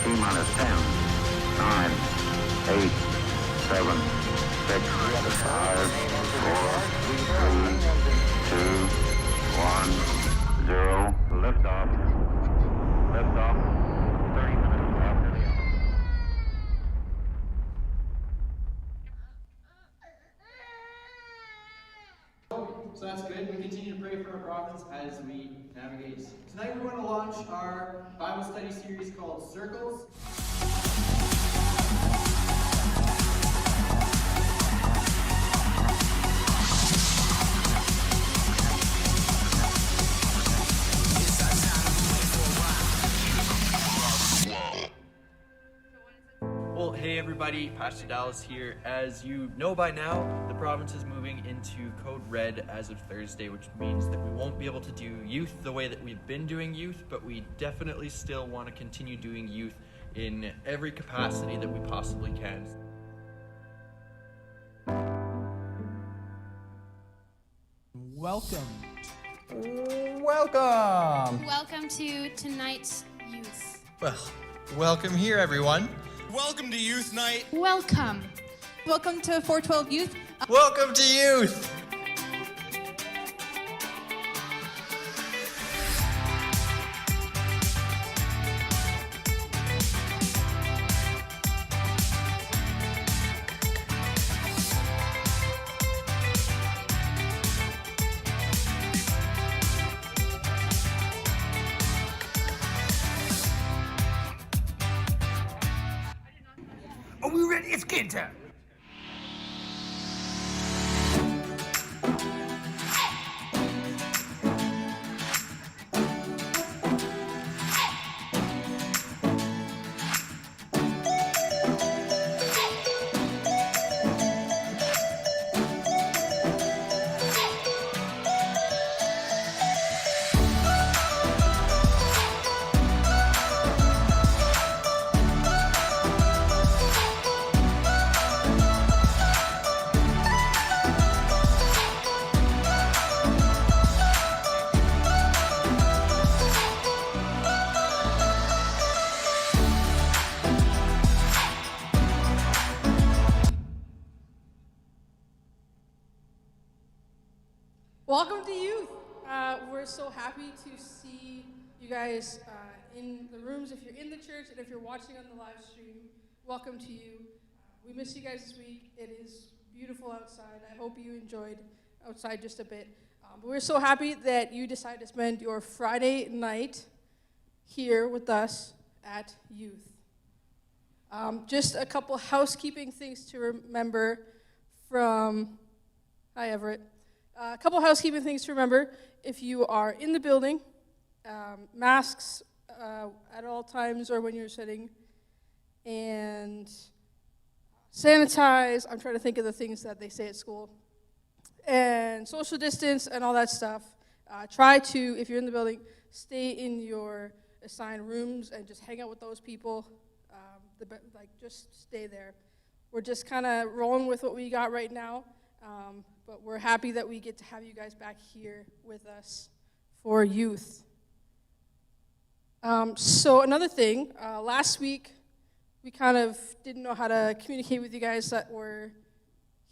T-minus 10, 9, 8, 7, 6, 5, 4, 3, 2, 1, 0. Liftoff. Liftoff. 30 minutes after the hour. So that's good. We continue to pray for our province as we navigate. Tonight we're going to launch our Bible study series called Circles. Well, hey everybody, Pastor Dallas here. As you know by now, the province is moving into Code Red as of Thursday, which means that we won't be able to do youth the way that we've been doing youth, but we definitely still want to continue doing youth in every capacity that we possibly can. Welcome. Welcome to tonight's youth. Well, welcome here, everyone. Welcome to Youth Night. Welcome. Welcome to 412 Youth. Welcome to youth. Are we ready? It's game time. Welcome to Youth. We're so happy to see you guys in the rooms. If you're in the church and if you're watching on the live stream, welcome to you. We miss you guys this week. It is beautiful outside. I hope you enjoyed outside just a bit. But we're so happy that you decided to spend your Friday night here with us at Youth. Just a couple housekeeping things to remember from... Hi, Everett. A couple housekeeping things to remember. If you are in the building, masks at all times or when you're sitting, and sanitize. I'm trying to think of the things that they say at school. And social distance and all that stuff. Try to, if you're in the building, stay in your assigned rooms and just hang out with those people. Just stay there. We're just kind of rolling with what we got right now. But we're happy that we get to have you guys back here with us for youth. So another thing, last week we kind of didn't know how to communicate with you guys that were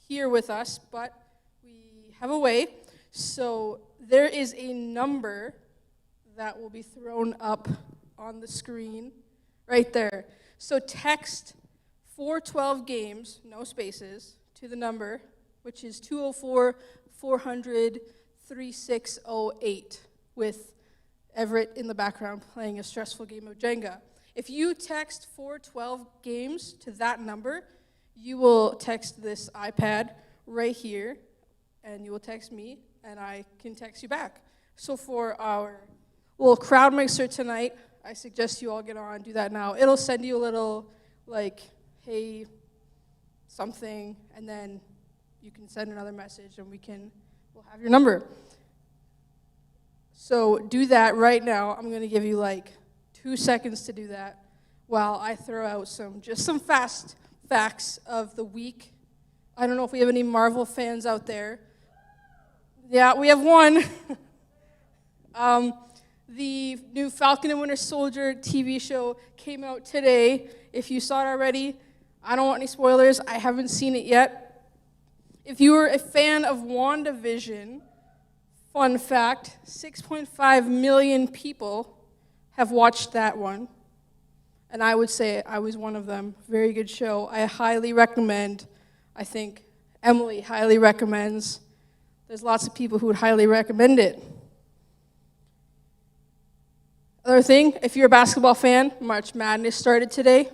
here with us, but we have a way. So there is a number that will be thrown up on the screen right there. So text 412 games, no spaces, to the number, which is 204-400-3608, with Everett in the background playing a stressful game of Jenga. If you text 412 games to that number, you will text this iPad right here, and you will text me, and I can text you back. So for our little crowd mixer tonight, I suggest you all get on, do that now. It'll send you a little, hey, something, and then you can send another message and we'll have your number. So do that right now. I'm going to give you 2 seconds to do that while I throw out some fast facts of the week. I don't know if we have any Marvel fans out there. Yeah, we have one. The new Falcon and Winter Soldier TV show came out today. If you saw it already, I don't want any spoilers. I haven't seen it yet. If you were a fan of WandaVision, fun fact, 6.5 million people have watched that one. And I would say I was one of them. Very good show. I highly recommend. I think Emily highly recommends. There's lots of people who would highly recommend it. Other thing, if you're a basketball fan, March Madness started today.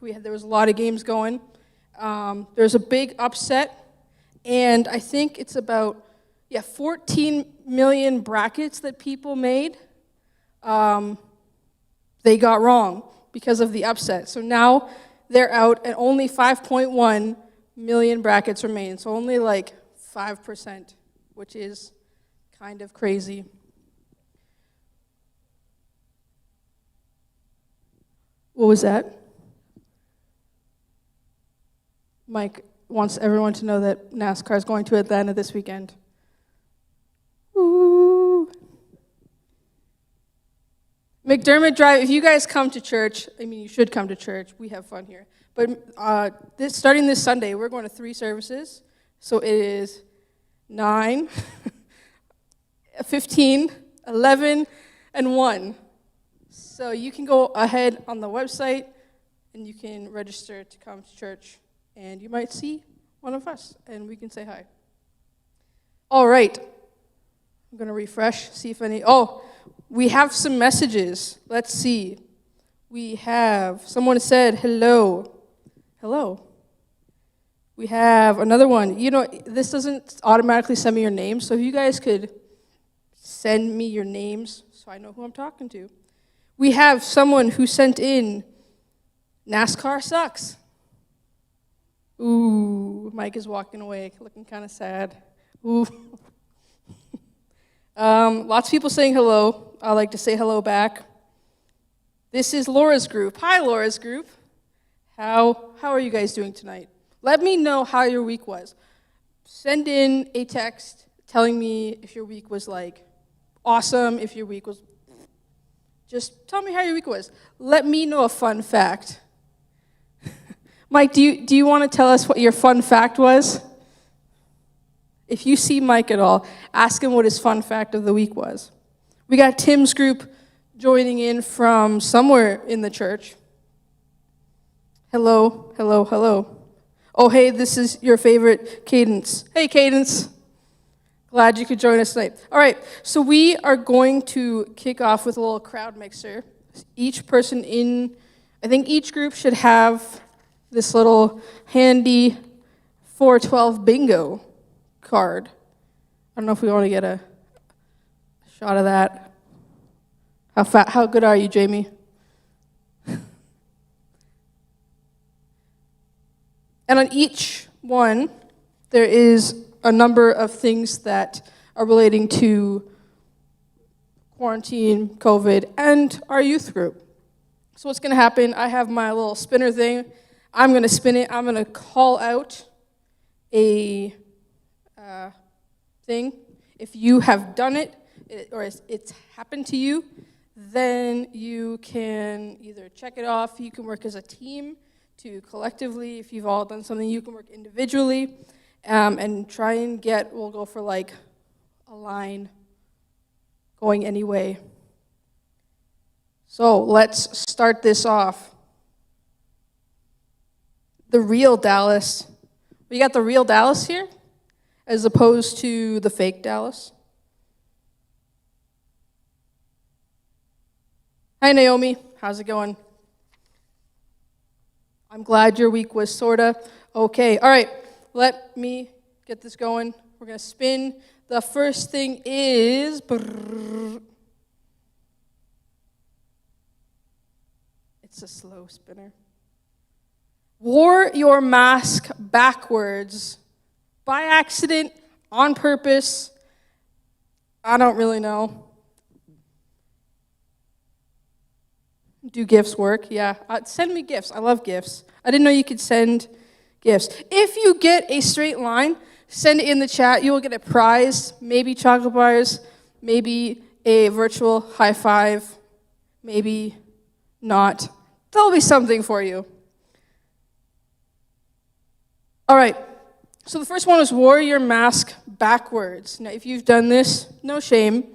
There was a lot of games going. There's a big upset, and I think it's about 14 million brackets that people made. They got wrong because of the upset. So now they're out, and only 5.1 million brackets remain. So only like 5%, which is kind of crazy. What was that? Mike wants everyone to know that NASCAR is going to Atlanta this weekend. Ooh. McDermott Drive, if you guys come to church, I mean, you should come to church. We have fun here. But starting this Sunday, we're going to 3 services. So it is 9, 15, 11, and 1. So you can go ahead on the website, and you can register to come to church, and you might see one of us, and we can say hi. All right. I'm going to refresh, see if any... Oh, we have some messages. Let's see. We have... Someone said, hello. Hello. We have another one. You know, this doesn't automatically send me your name, so if you guys could send me your names so I know who I'm talking to. We have someone who sent in, NASCAR sucks. Ooh, Mike is walking away, looking kind of sad. Ooh. Lots of people saying hello. I like to say hello back. This is Laura's group. Hi, Laura's group. How are you guys doing tonight? Let me know how your week was. Send in a text telling me if your week was like awesome, if your week was... Just tell me how your week was. Let me know a fun fact. Mike, do you want to tell us what your fun fact was? If you see Mike at all, ask him what his fun fact of the week was. We got Tim's group joining in from somewhere in the church. Hello, hello, hello. Oh, hey, this is your favorite Cadence. Hey, Cadence. Glad you could join us tonight. All right, so we are going to kick off with a little crowd mixer. Each person I think each group should have this little handy 412 bingo card. I don't know if we want to get a shot of that. How good are you, Jamie? And on each one, there is a number of things that are relating to quarantine, COVID, and our youth group. So what's going to happen, I have my little spinner thing. I'm going to spin it. I'm going to call out a thing. If you have done it, or it's happened to you, then you can either check it off. You can work as a team to collectively, if you've all done something, you can work individually. And try and we'll go for like a line going any way. So let's start this off. The real Dallas. We got the real Dallas here, as opposed to the fake Dallas. Hi, Naomi. How's it going? I'm glad your week was sorta okay. All right. Let me get this going. We're going to spin. The first thing is... It's a slow spinner. Wore your mask backwards by accident, on purpose. I don't really know. Do gifts work? Yeah. Send me gifts. I love gifts. I didn't know you could send... gifts. If you get a straight line, send it in the chat. You will get a prize, maybe chocolate bars, maybe a virtual high five, maybe not. There'll be something for you. All right, so the first one is warrior mask backwards. Now, if you've done this, no shame.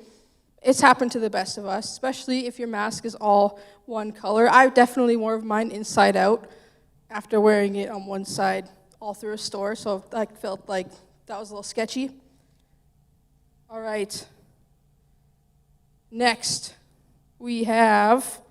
It's happened to the best of us, especially if your mask is all one color. I definitely wore mine inside out after wearing it on one side all through a store, so I felt like that was a little sketchy. All right. Next, we have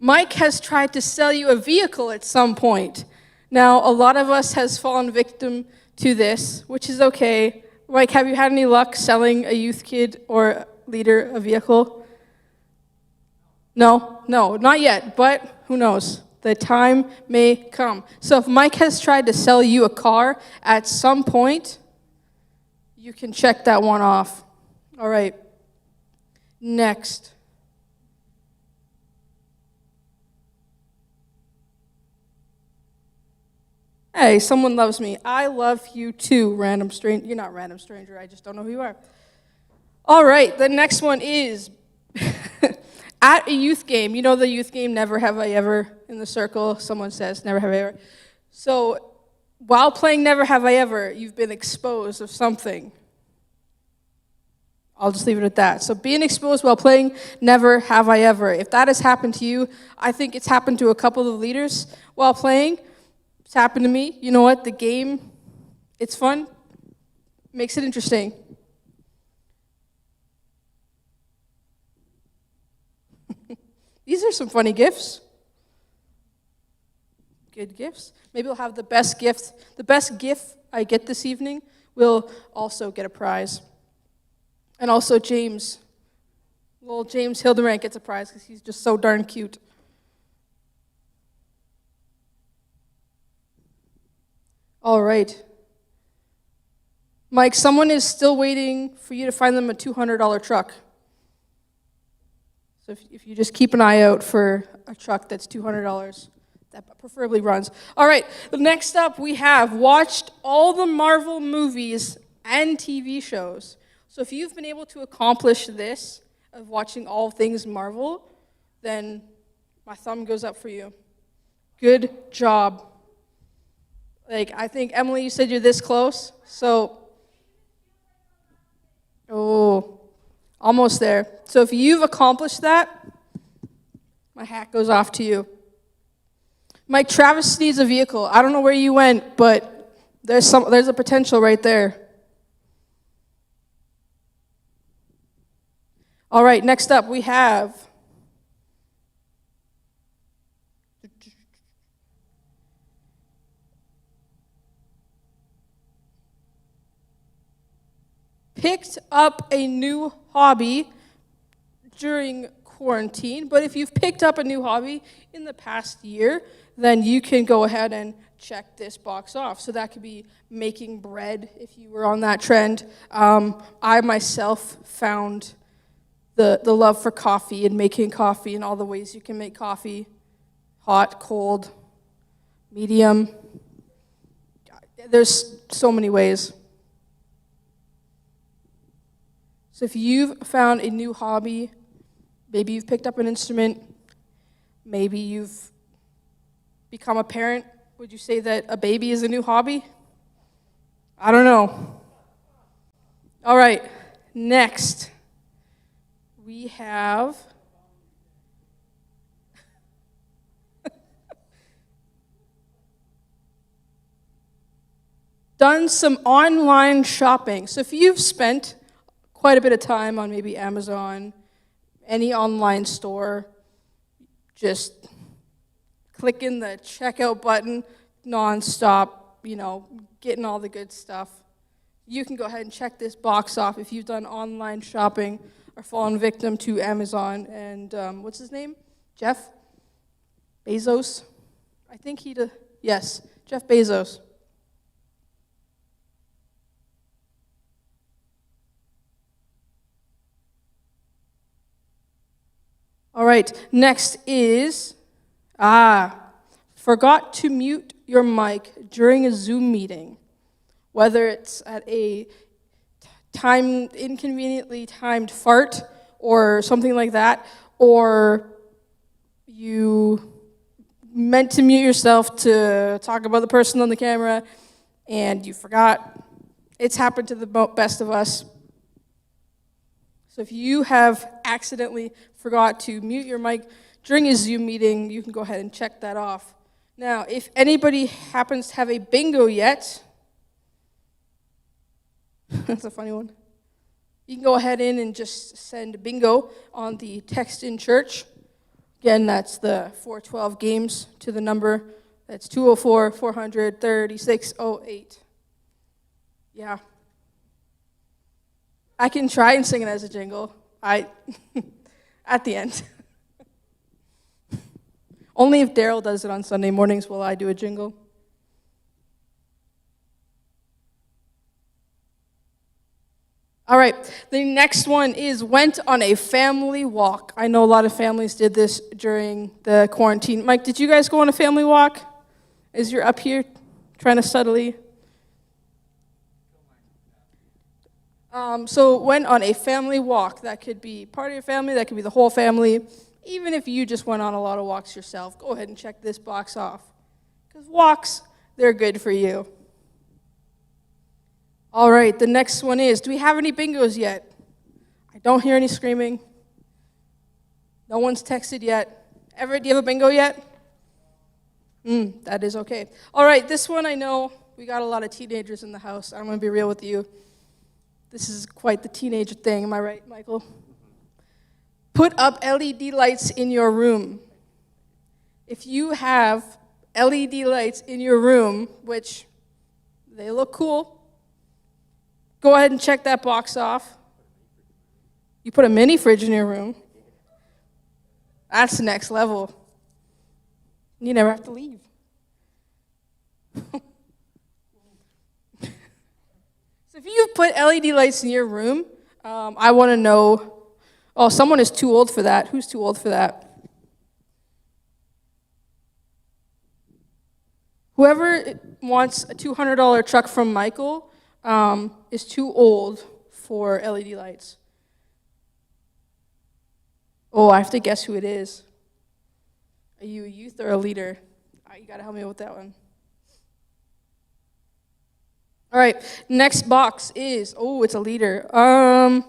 Mike has tried to sell you a vehicle at some point. Now, a lot of us has fallen victim to this, which is okay. Mike, have you had any luck selling a youth kid or leader a vehicle? No, not yet, but who knows? The time may come. So if Mike has tried to sell you a car at some point, you can check that one off. All right. Next. Hey, someone loves me. I love you too, random stranger. You're not random stranger, I just don't know who you are. All right, the next one is at a youth game. You know the youth game, Never Have I Ever in the circle? Someone says, Never Have I Ever. So while playing Never Have I Ever, you've been exposed of something. I'll just leave it at that. So being exposed while playing Never Have I Ever. If that has happened to you, I think it's happened to a couple of leaders while playing. It's happened to me. You know what? The game, it's fun. Makes it interesting. These are some funny gifts. Good gifts. Maybe we'll have the best gift. The best gift I get this evening will also get a prize. And also James. Little James Hildebrand gets a prize because he's just so darn cute. All right. Mike, someone is still waiting for you to find them a $200 truck. So if you just keep an eye out for a truck that's $200, that preferably runs. All right, next up we have watched all the Marvel movies and TV shows. So if you've been able to accomplish this, of watching all things Marvel, then my thumb goes up for you. Good job. Like, I think, Emily, you said you're this close, so, almost there. So if you've accomplished that, my hat goes off to you. Mike, Travis needs a vehicle. I don't know where you went, but there's a potential right there. All right, next up we have picked up a new hobby during quarantine, but if you've picked up a new hobby in the past year, then you can go ahead and check this box off. So that could be making bread if you were on that trend. I myself found the love for coffee and making coffee and all the ways you can make coffee: hot, cold, medium. There's so many ways. So if you've found a new hobby, maybe you've picked up an instrument, maybe you've become a parent, would you say that a baby is a new hobby? I don't know. All right, next we have done some online shopping. So if you've spent quite a bit of time on maybe Amazon, any online store, just clicking the checkout button nonstop, getting all the good stuff. You can go ahead and check this box off if you've done online shopping or fallen victim to Amazon. And what's his name? Jeff Bezos? I think yes, Jeff Bezos. All right, next is, forgot to mute your mic during a Zoom meeting, whether it's at a inconveniently timed fart or something like that, or you meant to mute yourself to talk about the person on the camera and you forgot. It's happened to the best of us. So if you have accidentally forgot to mute your mic during a Zoom meeting, you can go ahead and check that off. Now, if anybody happens to have a bingo yet, that's a funny one. You can go ahead in and just send bingo on the text in church. Again, that's the 412 games to the number. That's 204-400-3608. Yeah. I can try and sing it as a jingle. At the end. Only if Daryl does it on Sunday mornings will I do a jingle. All right, the next one is went on a family walk. I know a lot of families did this during the quarantine. Mike, did you guys go on a family walk? As you're up here trying to subtly? So went on a family walk. That could be part of your family, that could be the whole family. Even if you just went on a lot of walks yourself, go ahead and check this box off. Because walks, they're good for you. All right, the next one is, do we have any bingos yet? I don't hear any screaming. No one's texted yet. Everett, do you have a bingo yet? That is okay. All right, this one I know we got a lot of teenagers in the house. I'm going to be real with you. This is quite the teenager thing, am I right, Michael? Put up LED lights in your room. If you have LED lights in your room, which they look cool, go ahead and check that box off. You put a mini fridge in your room. That's the next level. You never have to leave. So if you've put LED lights in your room, I want to know, oh, someone is too old for that. Who's too old for that? Whoever wants a $200 truck from Michael is too old for LED lights. Oh, I have to guess who it is. Are you a youth or a leader? You got to help me with that one. All right, next box is, it's a leader. I'm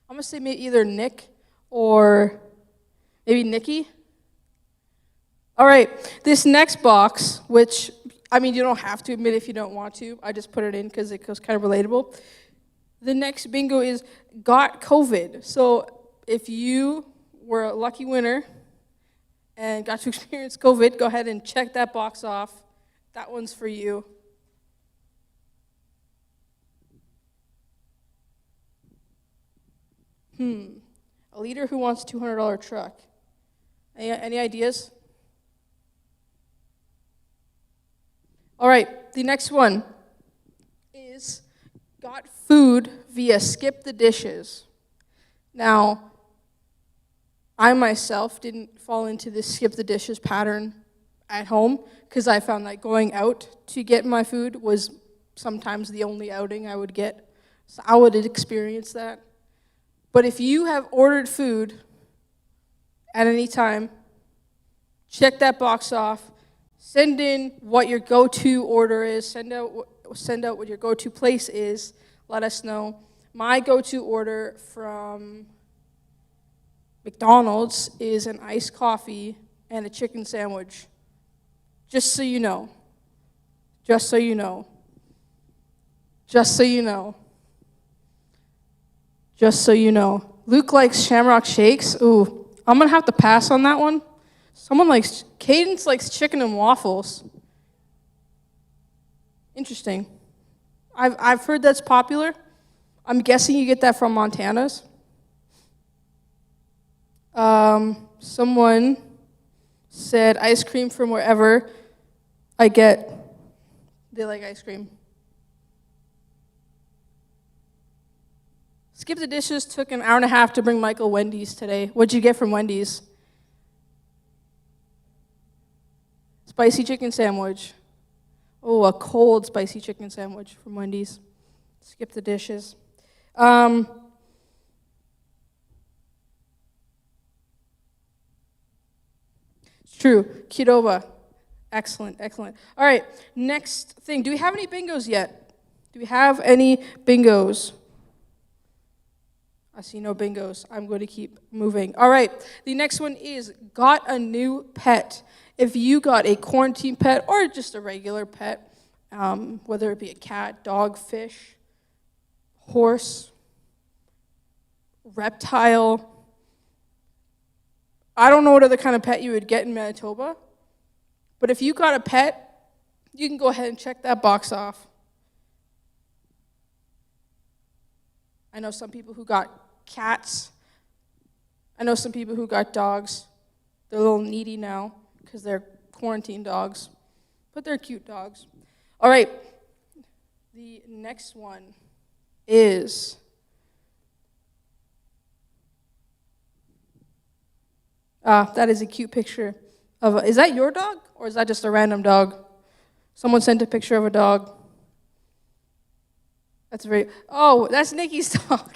going to say maybe either Nick or maybe Nikki. All right, this next box, which, you don't have to admit if you don't want to. I just put it in because it was kind of relatable. The next bingo is got COVID. So if you were a lucky winner and got to experience COVID, go ahead and check that box off. That one's for you. A leader who wants a $200 truck. Any ideas? All right, the next one is got food via skip the dishes. Now, I myself didn't fall into this skip the dishes pattern at home because I found that going out to get my food was sometimes the only outing I would get. So I would experience that. But if you have ordered food at any time, check that box off. Send in what your go-to order is. Send out what your go-to place is. Let us know. My go-to order from McDonald's is an iced coffee and a chicken sandwich. Just so you know. Just so you know. Just so you know. Just so you know. Luke likes Shamrock Shakes. Ooh, I'm going to have to pass on that one. Cadence likes chicken and waffles. Interesting. I've heard that's popular. I'm guessing you get that from Montana's. Someone said ice cream from wherever they like ice cream. Skip the Dishes took an hour and a half to bring Michael Wendy's today. What'd you get from Wendy's? Spicy chicken sandwich. Oh, a cold spicy chicken sandwich from Wendy's. Skip the dishes. It's true. Qdoba. Excellent, excellent. All right, next thing. Do we have any bingos yet? Do we have any bingos? I see no bingos. I'm going to keep moving. All right, the next one is got a new pet. If you got a quarantine pet or just a regular pet, whether it be a cat, dog, fish, horse, reptile, I don't know what other kind of pet you would get in Manitoba, but if you got a pet, you can go ahead and check that box off. I know some people who got cats. I know some people who got dogs. They're a little needy now because they're quarantine dogs, but they're cute dogs. All right, the next one is that is a cute picture of is that your dog or is that just a random dog? Someone sent a picture of a dog. That's that's Nikki's dog.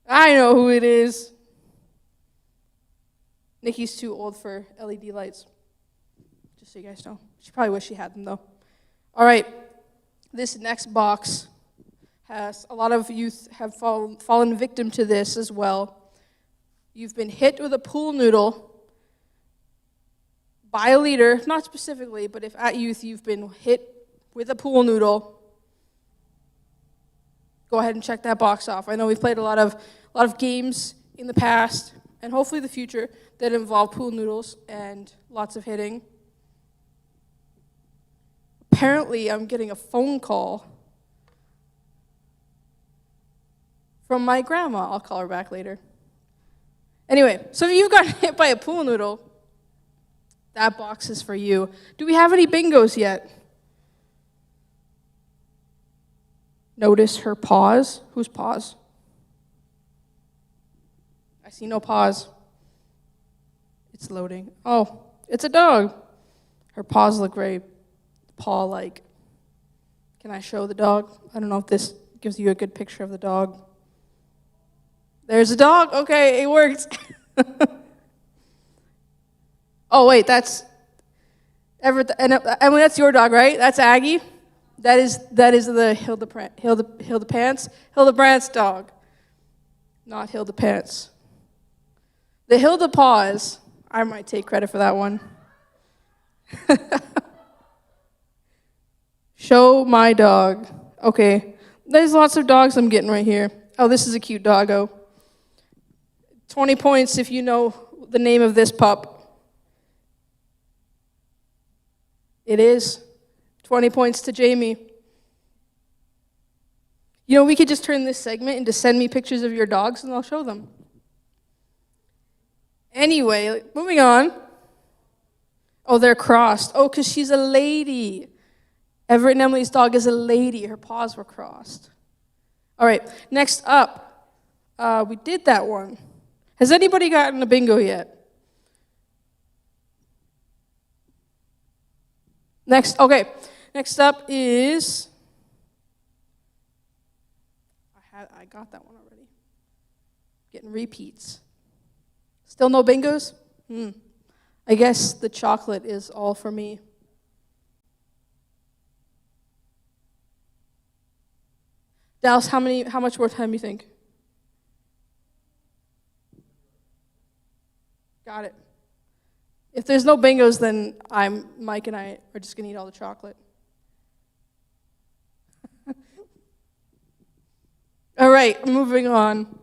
I know who it is. Nikki's too old for LED lights. Just so you guys know. She probably wish she had them though. All right. This next box has a lot of youth have fallen victim to this as well. You've been hit with a pool noodle by a leader, not specifically, but if at youth you've been hit with a pool noodle, go ahead and check that box off. I know we've played a lot of games in the past and hopefully the future that involve pool noodles and lots of hitting. Apparently, I'm getting a phone call from my grandma. I'll call her back later. Anyway, so if you've gotten hit by a pool noodle, that box is for you. Do we have any bingos yet? Notice her paws. Whose paws? I see no paws. It's loading. Oh, it's a dog. Her paws look very paw-like. Can I show the dog? I don't know if this gives you a good picture of the dog. There's a dog. Okay, it worked. Oh, wait, that's that's your dog, right? That's Aggie. That is the Hildebrandt's dog, not Hilda Pants. The Hilda Paws, I might take credit for that one. Show my dog. Okay, there's lots of dogs I'm getting right here. Oh, this is a cute doggo. 20 points if you know the name of this pup. It is. 20 points to Jamie. You know, we could just turn this segment into send me pictures of your dogs and I'll show them. Anyway, moving on. Oh, they're crossed. Oh, because she's a lady. Everett and Emily's dog is a lady. Her paws were crossed. All right, next up. We did that one. Has anybody gotten a bingo yet? Next up is, I got that one already. Getting repeats. Still no bingos? I guess the chocolate is all for me. Dallas, how much more time do you think? Got it. If there's no bingos, then Mike and I are just gonna eat all the chocolate. All right, moving on.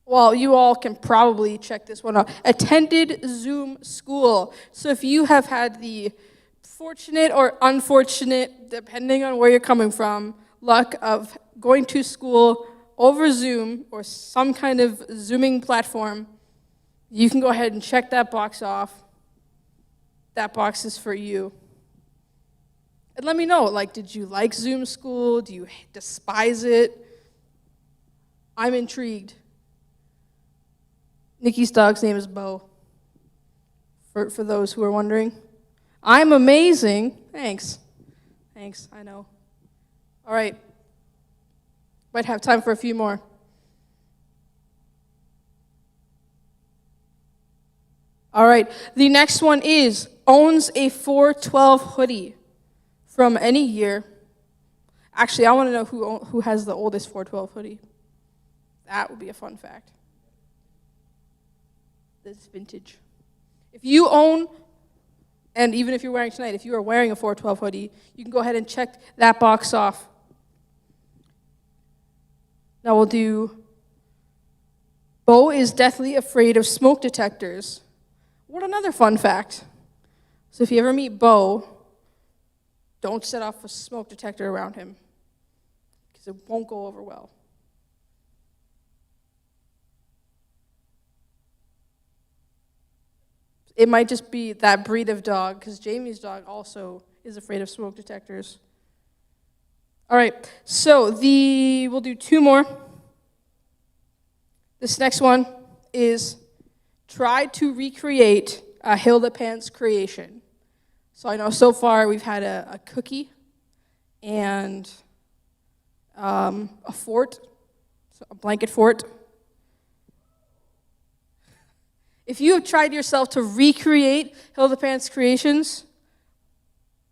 Well, you all can probably check this one out. Attended Zoom school. So if you have had the fortunate or unfortunate, depending on where you're coming from, luck of going to school over Zoom or some kind of Zooming platform, you can go ahead and check that box off. That box is for you. And let me know, did you like Zoom school? Do you despise it? I'm intrigued. Nikki's dog's name is Bo, for those who are wondering. I'm amazing. Thanks, I know. All right. Might have time for a few more. All right. The next one is owns a 412 hoodie from any year. Actually, I want to know who has the oldest 412 hoodie. That would be a fun fact. This vintage. If you own, and even if you're wearing tonight, if you are wearing a 412 hoodie, you can go ahead and check that box off. Now we'll do, Bo is deathly afraid of smoke detectors. What another fun fact. So if you ever meet Bo, don't set off a smoke detector around him, because it won't go over well. It might just be that breed of dog, because Jamie's dog also is afraid of smoke detectors. All right, so we'll do two more. This next one is try to recreate a Hilda Pants creation. So I know so far we've had a cookie and a fort, so a blanket fort. If you have tried yourself to recreate Hilda Pants creations,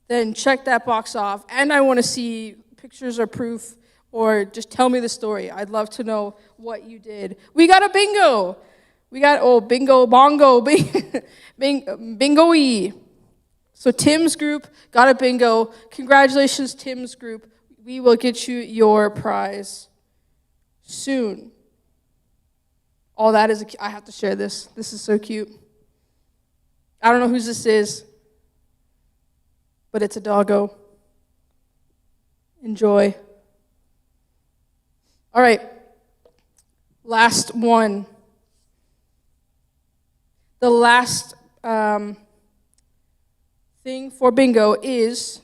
then check that box off. And I want to see pictures or proof, or just tell me the story. I'd love to know what you did. We got a bingo. We got, bingo, bongo, bingo-y. So Tim's group got a bingo. Congratulations, Tim's group. We will get you your prize soon. All that is, I have to share this. This is so cute. I don't know whose this is, but it's a doggo. Enjoy. All right, last one. The last thing for bingo is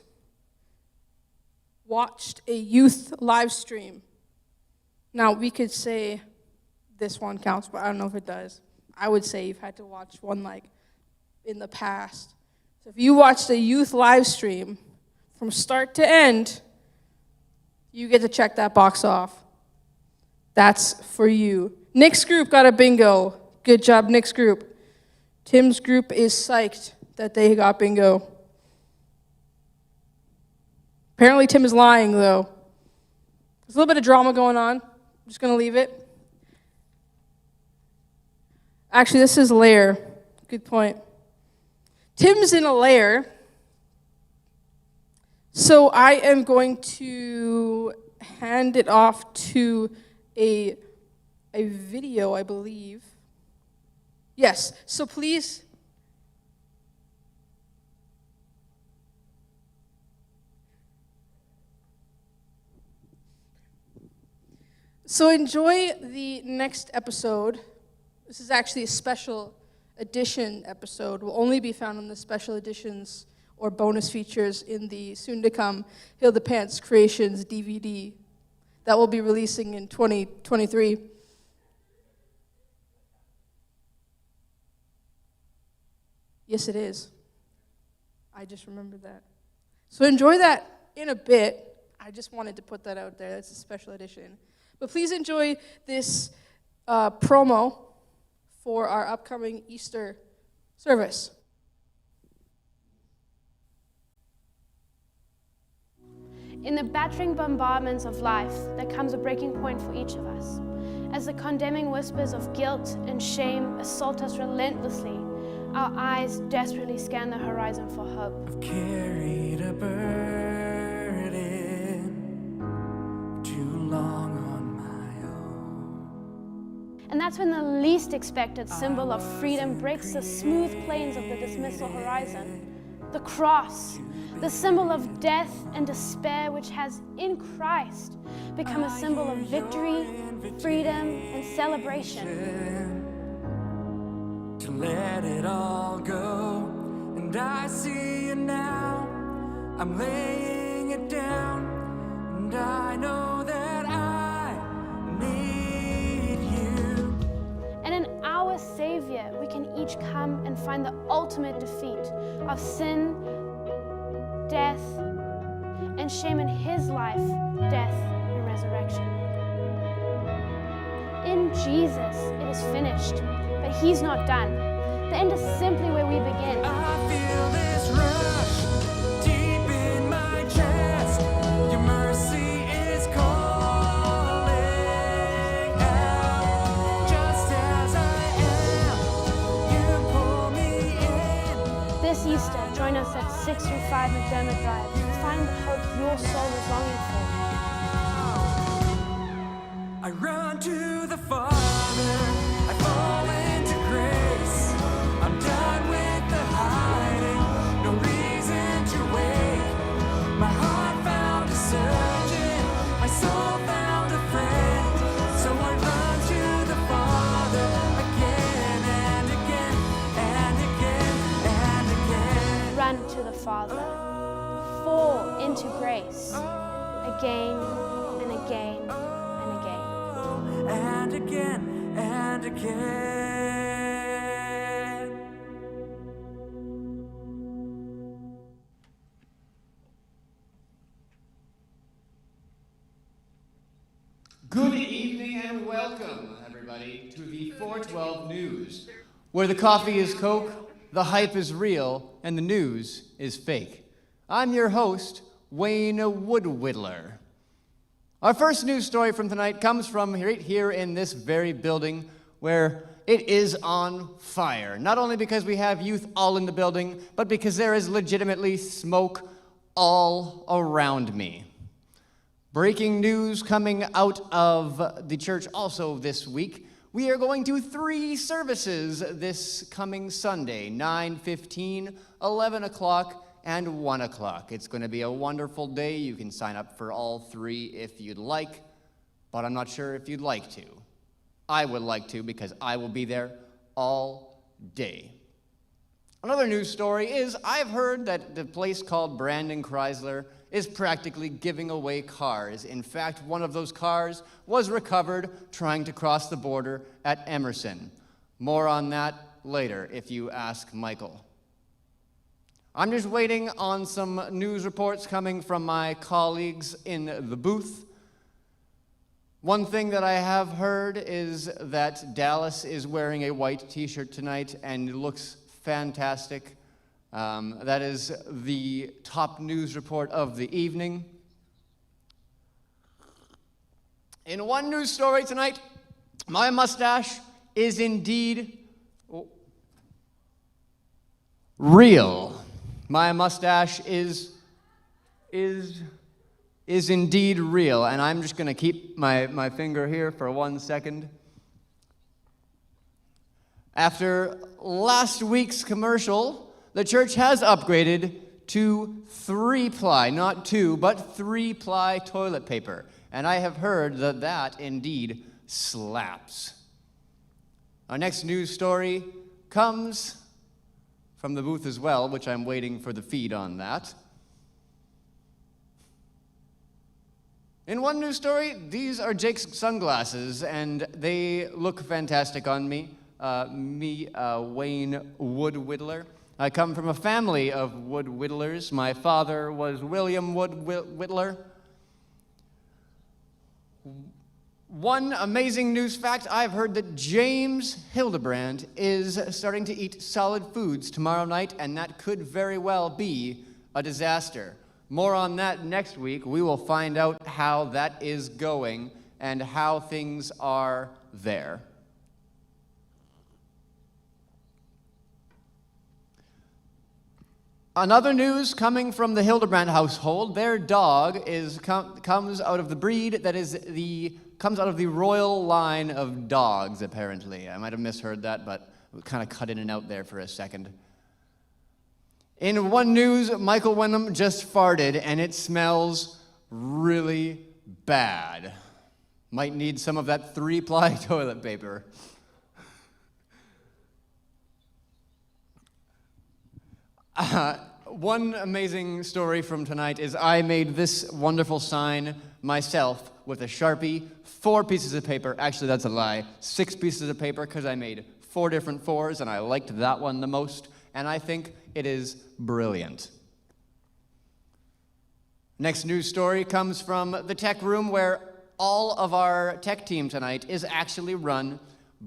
watched a youth live stream. Now, we could say this one counts, but I don't know if it does. I would say you've had to watch one like in the past. So if you watched a youth live stream from start to end, you get to check that box off. That's for you. Nick's group got a bingo. Good job, Nick's group. Tim's group is psyched that they got bingo. Apparently Tim is lying, though. There's a little bit of drama going on. I'm just going to leave it. Actually, this is lair. Good point. Tim's in a lair. So I am going to hand it off to a video, I believe. Yes, so please. So enjoy the next episode. This is actually a special edition episode. Will only be found in the special editions or bonus features in the soon-to-come Hilda Pants Creations DVD that will be releasing in 2023. Yes, it is. I just remembered that. So enjoy that in a bit. I just wanted to put that out there. That's a special edition. But please enjoy this promo for our upcoming Easter service. In the battering bombardments of life, there comes a breaking point for each of us. As the condemning whispers of guilt and shame assault us relentlessly, our eyes desperately scan the horizon for hope. I've carried a burden too long on my own. And that's when the least expected symbol of freedom breaks the smooth plains of the dismissal horizon. The cross, the symbol of death and despair, which has in Christ become a symbol of victory, freedom, and celebration. To let it all go, and I see you now. I'm laying it down, and I know that I need you. And in our each come and find the ultimate defeat of sin, death, and shame in his life, death, and resurrection. In Jesus, it is finished, but he's not done. The end is simply where we begin. I feel this rush deep in my chest. Your mercy is calling out. Just as I am, you pull me in. This Easter, join us at 635 McDermott Drive to find the hope your soul is longing for. I run to the Father, I fall into grace. I'm done with the hiding, no reason to wait. My heart found a surgeon, my soul found a friend. So I run to the Father again and again and again and again. Run to the Father. Fall into grace. Again and again and again. And again and again. Good evening and welcome, everybody, to the 412 News, where the coffee is Coke, the hype is real, and the news is fake. I'm your host, Wayne Woodwidler. Our first news story from tonight comes from right here in this very building where it is on fire. Not only because we have youth all in the building, but because there is legitimately smoke all around me. Breaking news coming out of the church also this week. We are going to 3 services this coming Sunday, 9:15, 11 o'clock, and 1 o'clock. It's going to be a wonderful day. You can sign up for all 3 if you'd like, but I'm not sure if you'd like to. I would like to because I will be there all day. Another news story is I've heard that the place called Brandon Chrysler is practically giving away cars. In fact, one of those cars was recovered trying to cross the border at Emerson. More on that later if you ask Michael. I'm just waiting on some news reports coming from my colleagues in the booth. One thing that I have heard is that Dallas is wearing a white t-shirt tonight and it looks fantastic. That is the top news report of the evening. In one news story tonight, my mustache is indeed real. My mustache is indeed real, and I'm just going to keep my finger here for 1 second. After last week's commercial, the church has upgraded to 3-ply, not 2, but 3-ply toilet paper, and I have heard that that indeed slaps. Our next news story comes from the booth as well, which I'm waiting for the feed on that. In one news story, these are Jake's sunglasses, and they look fantastic on me. Wayne Woodwidler. I come from a family of Woodwidlers. My father was William Woodwidler. One amazing news fact, I've heard that James Hildebrand is starting to eat solid foods tomorrow night, and that could very well be a disaster. More on that next week. We will find out how that is going and how things are there. Another news coming from the Hildebrand household, their dog comes out of the breed that comes out of the royal line of dogs, apparently. I might have misheard that, but we kind of cut in and out there for a second. In one news, Michael Wenham just farted, and it smells really bad. Might need some of that 3-ply toilet paper. One amazing story from tonight is I made this wonderful sign myself with a Sharpie, 4 pieces of paper. Actually, that's a lie. 6 pieces of paper because I made 4 different 4s, and I liked that one the most, and I think it is brilliant. Next news story comes from the tech room, where all of our tech team tonight is actually run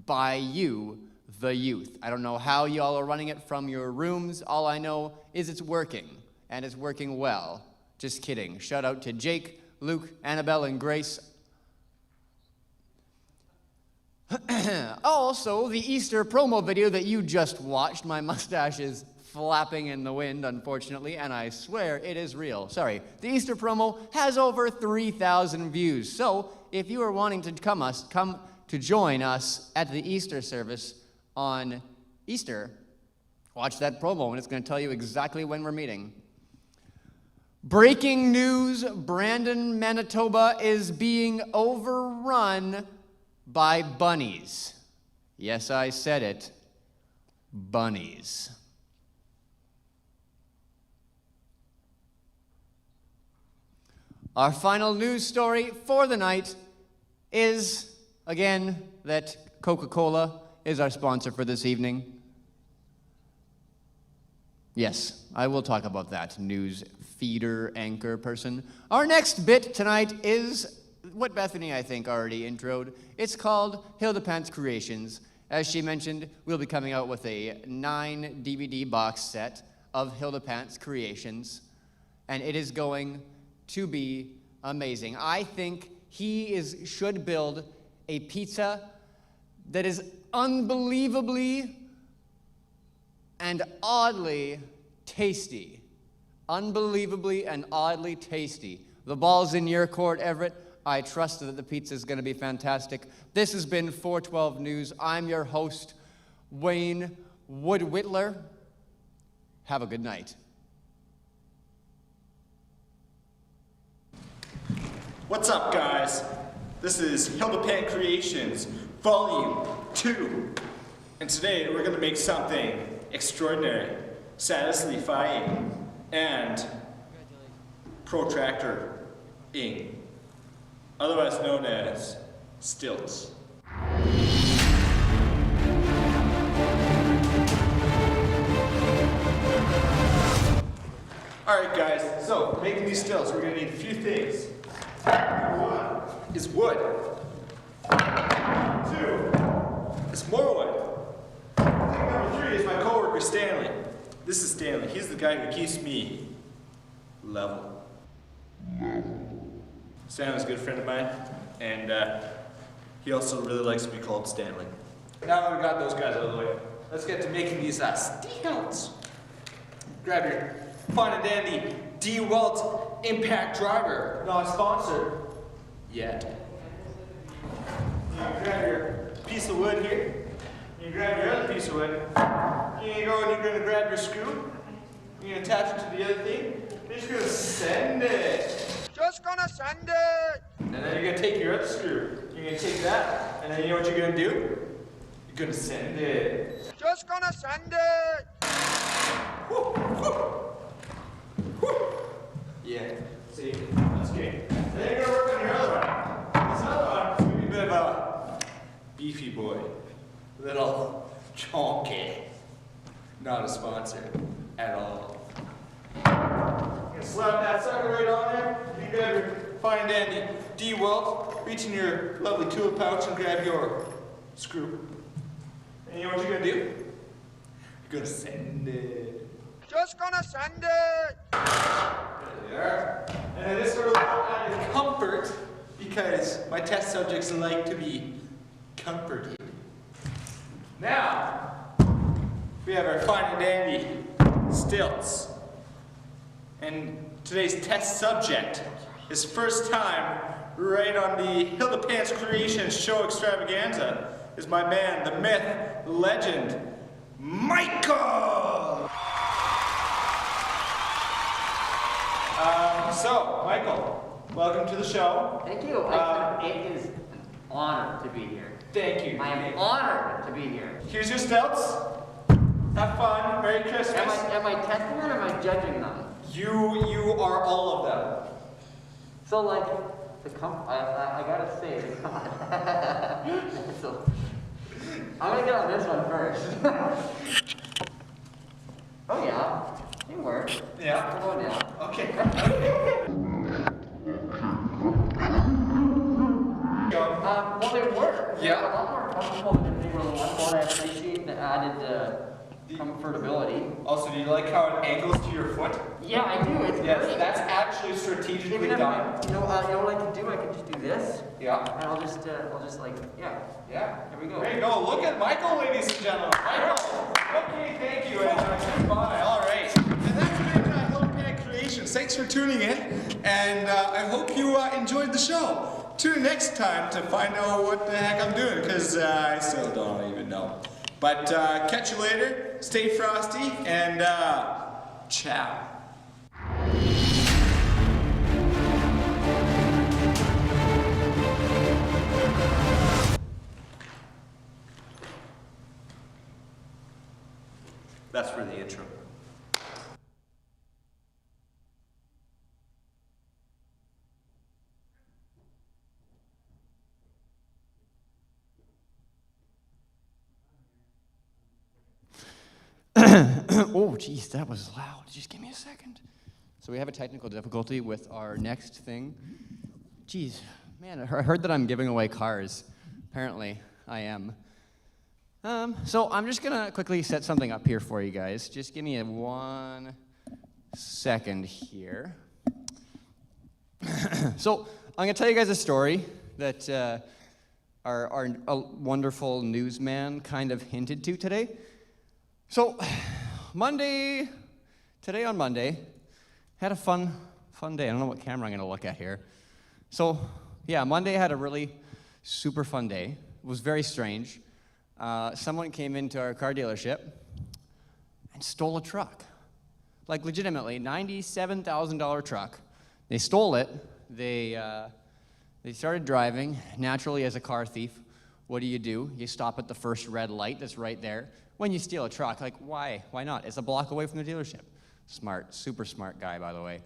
by you, the youth. I don't know how y'all are running it from your rooms. All I know is it's working, and it's working well. Just kidding. Shout out to Jake, Luke, Annabelle, and Grace. Also, the Easter promo video that you just watched, my mustache is flapping in the wind, unfortunately, and I swear it is real. Sorry. The Easter promo has over 3,000 views. So, if you are wanting to come to join us at the Easter service on Easter, watch that promo, and it's going to tell you exactly when we're meeting. Breaking news, Brandon, Manitoba is being overrun by bunnies. Yes, I said it. Bunnies. Our final news story for the night is, again, that Coca-Cola is our sponsor for this evening. Yes, I will talk about that, news feeder anchor person. Our next bit tonight is what Bethany, I think, already introed. It's called Hilda Pants Creations. As she mentioned, we'll be coming out with a 9 DVD box set of Hilda Pants Creations, and it is going to be amazing. I think he should build a pizza that is unbelievably and oddly tasty. Unbelievably and oddly tasty. The ball's in your court, Everett. I trust that the pizza is going to be fantastic. This has been 412 News. I'm your host, Wayne Wood-Whitler. Have a good night. What's up, guys? This is Hilda Pan Creations, Volume 2. And today we're going to make something extraordinary, satisfying, and protractor-ing, otherwise known as stilts. Alright guys, so making these stilts we're going to need a few things. Number 1 is wood. 2 is more wood. Number 3 is my coworker Stanley. This is Stanley. He's the guy who keeps me level. Stanley's a good friend of mine, and he also really likes to be called Stanley. Now that we got those guys out of the way, let's get to making these stilts. Grab your fine and dandy DeWalt Impact Driver, not sponsored yet. You grab your piece of wood here. You grab your other piece of wood. You go and you're going to grab your screw. You're going to attach it to the other thing. You're just going to send it. Just going to send it. And then you're going to take your other screw. You're going to take that. And then you know what you're going to do? You're going to send it. Just going to send it. Woo, woo. Yeah, see, that's good. Then you're gonna work on your other one. This other one's gonna be a bit of a beefy boy. Little chonky. Not a sponsor at all. You're gonna slap that sucker right on there. You grab your fine and dandy DeWalt, reach in your lovely tool pouch and grab your screw. And you know what you're gonna do? You're gonna send it. Just gonna send it! There. And then this sort of added comfort, because my test subjects like to be comforted. Now, we have our fine and dandy stilts. And today's test subject, his first time right on the Hilda Pants Creations show extravaganza, is my man, the myth, the legend, Michael! So, Michael, welcome to the show. Thank you. It is an honor to be here. Thank you. I am honored to be here. Here's your stilts. Have fun. Merry Christmas. Am I testing them or am I judging them? You are all of them. So like, I gotta say, so, I'm gonna get on this one first. Oh yeah, it worked. Yeah. Come on now. Okay. Well, they were. Yeah. A lot more comfortable than they were the one, but I appreciate the added comfortability. Also, do you like how it angles to your foot? Yeah, I do. It's Yes, great. that's actually strategically Even if done. you know what I can do? I can just do this, Yeah. and I'll just like, yeah. Yeah. Here we go. There you go. Look at Michael, ladies and gentlemen. Michael. Okay, thank you, Andrew. Goodbye. All right. And that's been Hillpack Creations. Thanks for tuning in, and I hope you enjoyed the show. Tune in next time to find out what the heck I'm doing, because I still don't even know. But catch you later. Stay frosty, and ciao. That's for the intro. Oh, geez, that was loud. Just give me a second. So we have a technical difficulty with our next thing. Geez, man, I heard that I'm giving away cars. Apparently, I am. So I'm just gonna quickly set something up here for you guys. Just give me 1 second here. So I'm gonna tell you guys a story that our wonderful newsman kind of hinted to today. So today on Monday, had a fun day. I don't know what camera I'm gonna look at here. So yeah, Monday I had a really super fun day. It was very strange. Someone came into our car dealership and stole a truck. Like legitimately, $97,000 truck. They stole it. They started driving. Naturally, as a car thief, what do? You stop at the first red light that's right there. When you steal a truck, like why? Why not? It's a block away from the dealership. Smart, super smart guy, by the way.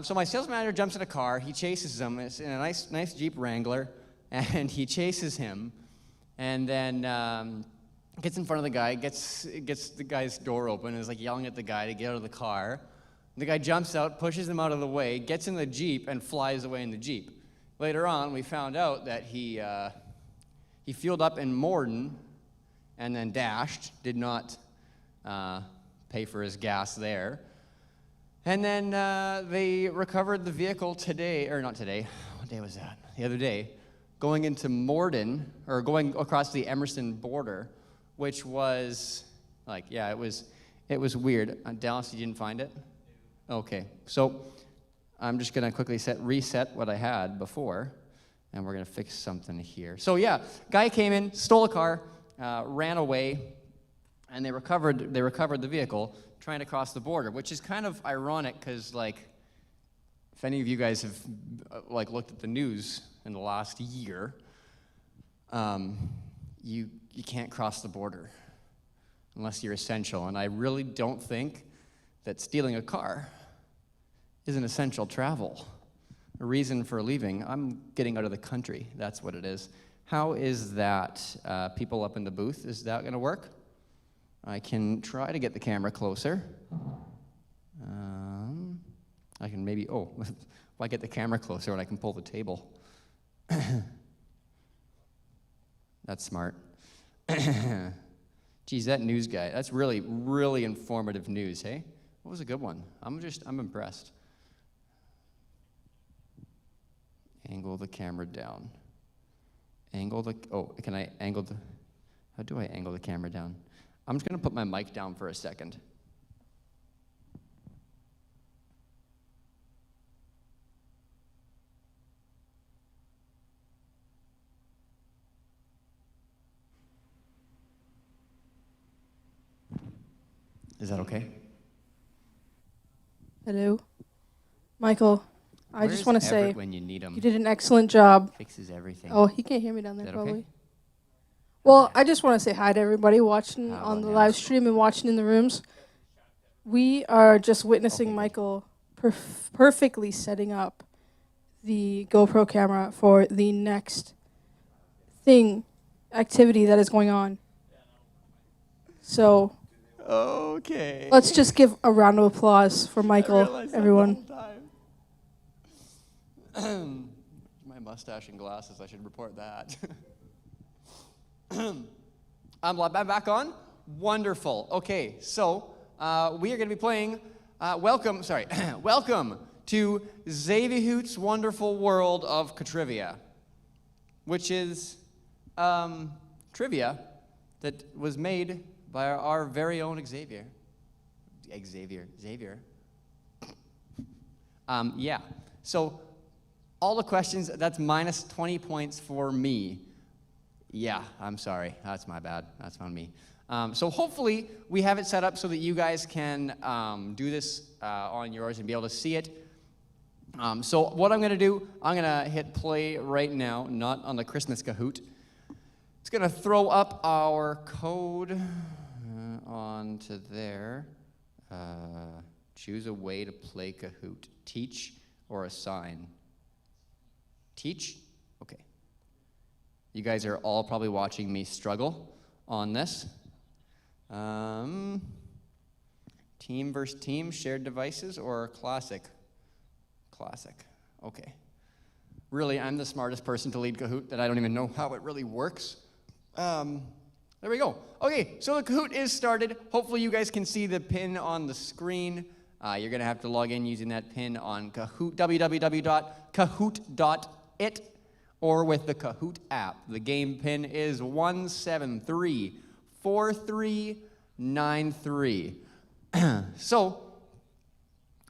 So my sales manager jumps in a car. He chases him. It's in a nice Jeep Wrangler, and he chases him, and then gets in front of the guy, gets the guy's door open, and is like yelling at the guy to get out of the car. The guy jumps out, pushes him out of the way, gets in the Jeep, and flies away in the Jeep. Later on, we found out that he fueled up in Morden and then dashed, did not pay for his gas there. And then they recovered the vehicle today, or not today, what day was that? The other day, going into Morden, or going across the Emerson border, which was, like, yeah, it was weird. Dallas, you didn't find it? Okay, so I'm just gonna quickly reset what I had before, and we're gonna fix something here. So yeah, guy came in, stole a car, ran away, and they recovered the vehicle trying to cross the border, which is kind of ironic because, like, if any of you guys have like looked at the news in the last year, you can't cross the border unless you're essential, and I really don't think that stealing a car is an essential travel. A reason for leaving. I'm getting out of the country. That's what it is. How is that? People up in the booth, is that going to work? I can try to get the camera closer. I can maybe, if I get the camera closer and I can pull the table. That's smart. Geez, that news guy, that's really, really informative news, hey? What was a good one? I'm impressed. Angle the camera down. Can I angle how do I angle the camera down? I'm just gonna put my mic down for a second. Is that okay? Hello, Michael. I just want to say when you need him? you did an excellent job. Fixes everything. Oh, he can't hear me down there, Is that probably. okay? Well, I just want to say hi to everybody watching How on the about live now? stream and watching in the rooms. We are just witnessing Okay. Michael perfectly setting up the GoPro camera for the next thing activity that is going on. So Okay. let's just give a round of applause for Michael, everyone. My mustache and glasses, I should report that. I'm back on? Wonderful. Okay, so we are going to be playing, welcome to Xavier Hoot's Wonderful World of Katrivia, which is trivia that was made by our very own Xavier. Yeah, so all the questions, that's minus 20 points for me. Yeah, I'm sorry. That's my bad. That's on me. So hopefully we have it set up so that you guys can do this on yours and be able to see it. So what I'm going to do, I'm going to hit play right now, not on the Christmas Kahoot. It's going to throw up our code onto there. Choose a way to play Kahoot. Teach or assign. Teach? Okay. You guys are all probably watching me struggle on this. Team versus team, shared devices, or classic? Classic. Okay. Really, I'm the smartest person to lead Kahoot that I don't even know how it really works. There we go. Okay, so the Kahoot is started. Hopefully you guys can see the pin on the screen. You're going to have to log in using that pin on Kahoot, www.kahoot.it, or with the Kahoot app. The game pin is 1734393. So,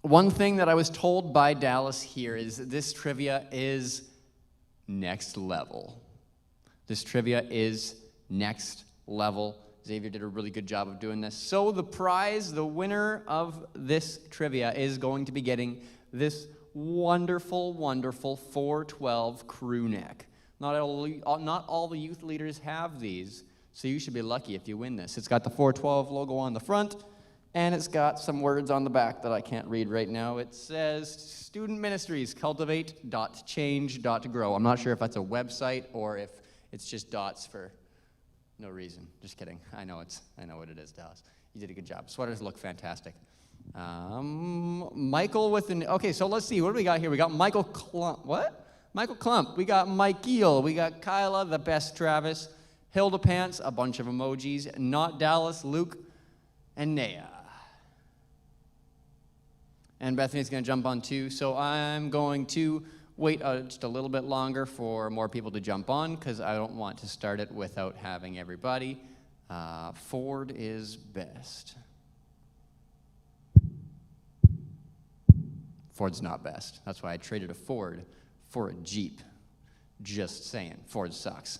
one thing that I was told by Dallas here is that this trivia is next level. This trivia is next level. Xavier did a really good job of doing this. So the prize, the winner of this trivia, is going to be getting this wonderful, wonderful 412 crew neck. Not all the youth leaders have these, so you should be lucky if you win this. It's got the 412 logo on the front, and it's got some words on the back that I can't read right now. It says, Student Ministries, cultivate.change.grow. I'm not sure if that's a website or if it's just dots for no reason. Just kidding. I know what it is, Dallas. You did a good job. Sweaters look fantastic. Michael with an, okay, so let's see. What do we got here? We got Michael Klump. What? Michael Klump. We got Mike Eel. We got Kyla, the best Travis. Hilda Pants, a bunch of emojis. Not Dallas, Luke, and Naya. And Bethany's going to jump on too. So I'm going to wait just a little bit longer for more people to jump on because I don't want to start it without having everybody. Ford is best. Ford's not best. That's why I traded a Ford for a Jeep. Just saying. Ford sucks.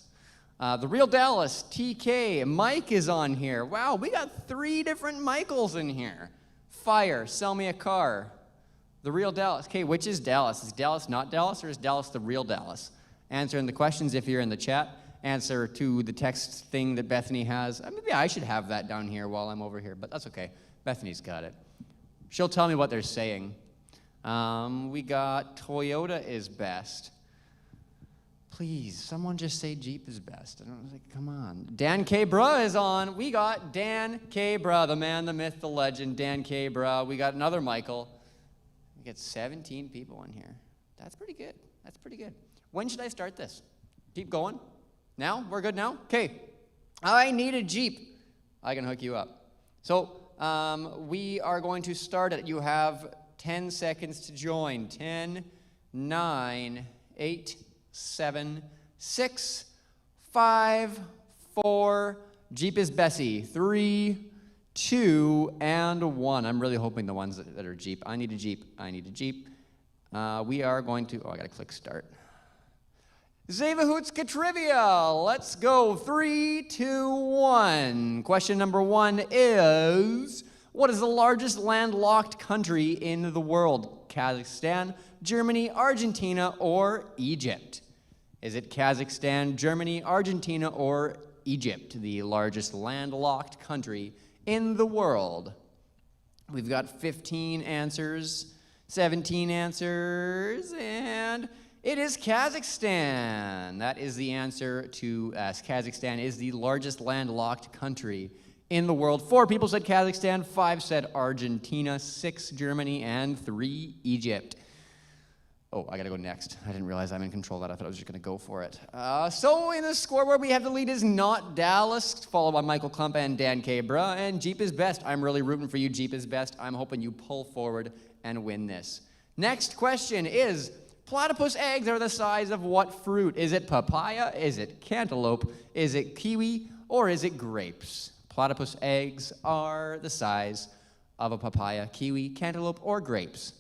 The Real Dallas, TK, Mike is on here. Wow, we got 3 different Michaels in here. Fire, sell me a car. The Real Dallas. Okay, which is Dallas? Is Dallas not Dallas, or is Dallas the real Dallas? Answer in the questions if you're in the chat. Answer to the text thing that Bethany has. Maybe I should have that down here while I'm over here, but that's okay. Bethany's got it. She'll tell me what they're saying. We got Toyota is best. Please, someone just say Jeep is best. I don't like, come on. Dan K. Bruh is on. We got Dan K. Bruh, the man, the myth, the legend, Dan K. Bruh. We got another Michael. We got 17 people in here. That's pretty good. That's pretty good. When should I start this? Keep going? Now? We're good now? Okay. I need a Jeep. I can hook you up. So we are going to start it. You have 10 seconds to join. 10, 9, 8, 7, 6, 5, 4. Jeep is Bessie. 3, 2, and 1. I'm really hoping the ones that are Jeep. I need a Jeep. I need a Jeep. We are going to, I got to click start. Xavier Hoot's Katrivia. Let's go. 3, 2, 1. Question number 1 is, what is the largest landlocked country in the world? Kazakhstan, Germany, Argentina, or Egypt? Is it Kazakhstan, Germany, Argentina, or Egypt, the largest landlocked country in the world? We've got 15 answers, 17 answers, and It is Kazakhstan. That is the answer to Kazakhstan is the largest landlocked country in the world. 4 people said Kazakhstan, 5 said Argentina, 6 Germany, and 3 Egypt. Oh, I gotta go next. I didn't realize I'm in control of that. I thought I was just gonna go for it. So in the scoreboard, we have the lead is Not Dallas, followed by Michael Klump and Dan Cabra, and Jeep is best. I'm really rooting for you, Jeep is best. I'm hoping you pull forward and win this. Next question is, platypus eggs are the size of what fruit? Is it papaya? Is it cantaloupe? Is it kiwi? Or is it grapes? Platypus eggs are the size of a papaya, kiwi, cantaloupe, or grapes.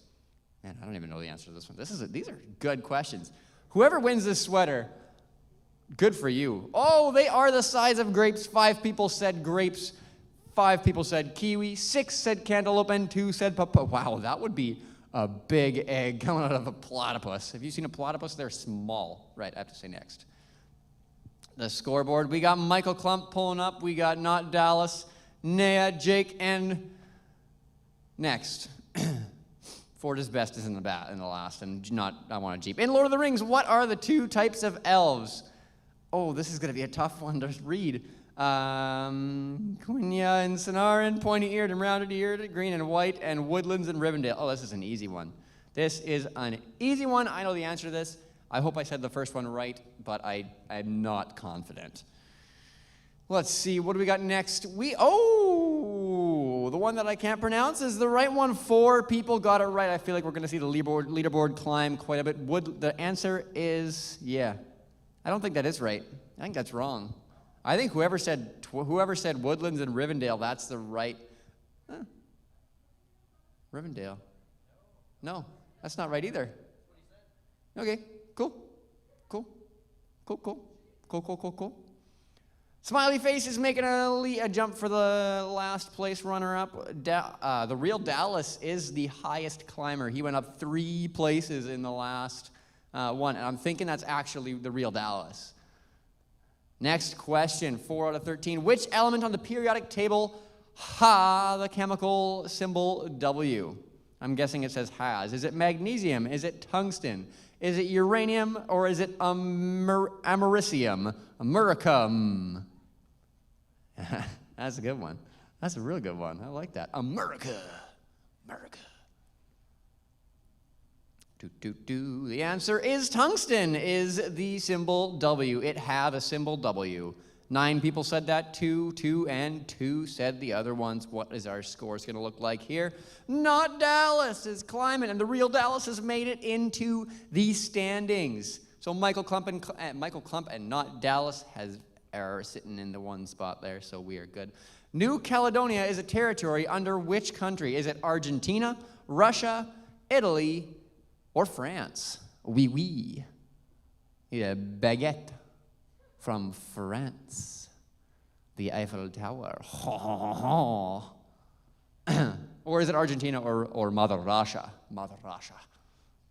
Man, I don't even know the answer to this one. These are good questions. Whoever wins this sweater, good for you. Oh, they are the size of grapes. 5 people said grapes. 5 people said kiwi. 6 said cantaloupe, and 2 said papaya. Wow, that would be a big egg coming out of a platypus. Have you seen a platypus? They're small. Right, I have to say next. The scoreboard, we got Michael Klump pulling up. We got Not Dallas, Nea, Jake, and next. Ford is best is in the last, and I want a Jeep. In Lord of the Rings, what are the 2 types of elves? Oh, this is going to be a tough one to read. Quenya and Sonaran, pointy-eared and rounded-eared, green and white, and woodlands and Rivendell. Oh, this is an easy one. This is an easy one. I know the answer to this. I hope I said the first one right, but I'm not confident. Let's see, what do we got next? The one that I can't pronounce is the right one. 4 people got it right. I feel like we're going to see the leaderboard climb quite a bit. The answer is, I don't think that is right. I think that's wrong. I think whoever said Woodlands and Rivendell, that's the right. Rivendell. No, that's not right either. Okay, cool. Smiley Face is making a jump for the last place runner-up. The real Dallas is the highest climber. He went up 3 places in the last one, and I'm thinking that's actually the real Dallas. Next question, 4 out of 13. Which element on the periodic table has the chemical symbol W? I'm guessing it says has. Is it magnesium? Is it tungsten? Is it uranium? Or is it americium? Americum. That's a good one. That's a real good one. I like that. America. The answer is tungsten is the symbol W. It had a symbol W. 9 people said that, 2, and 2 said the other ones. What is our scores going to look like here? Not Dallas is climbing, and the real Dallas has made it into the standings. So Michael Klump and Not Dallas are sitting in the one spot there, so we are good. New Caledonia is a territory under which country? Is it Argentina, Russia, Italy, or France? Oui. Yeah, baguette from France. The Eiffel Tower. Or is it Argentina or Mother Russia?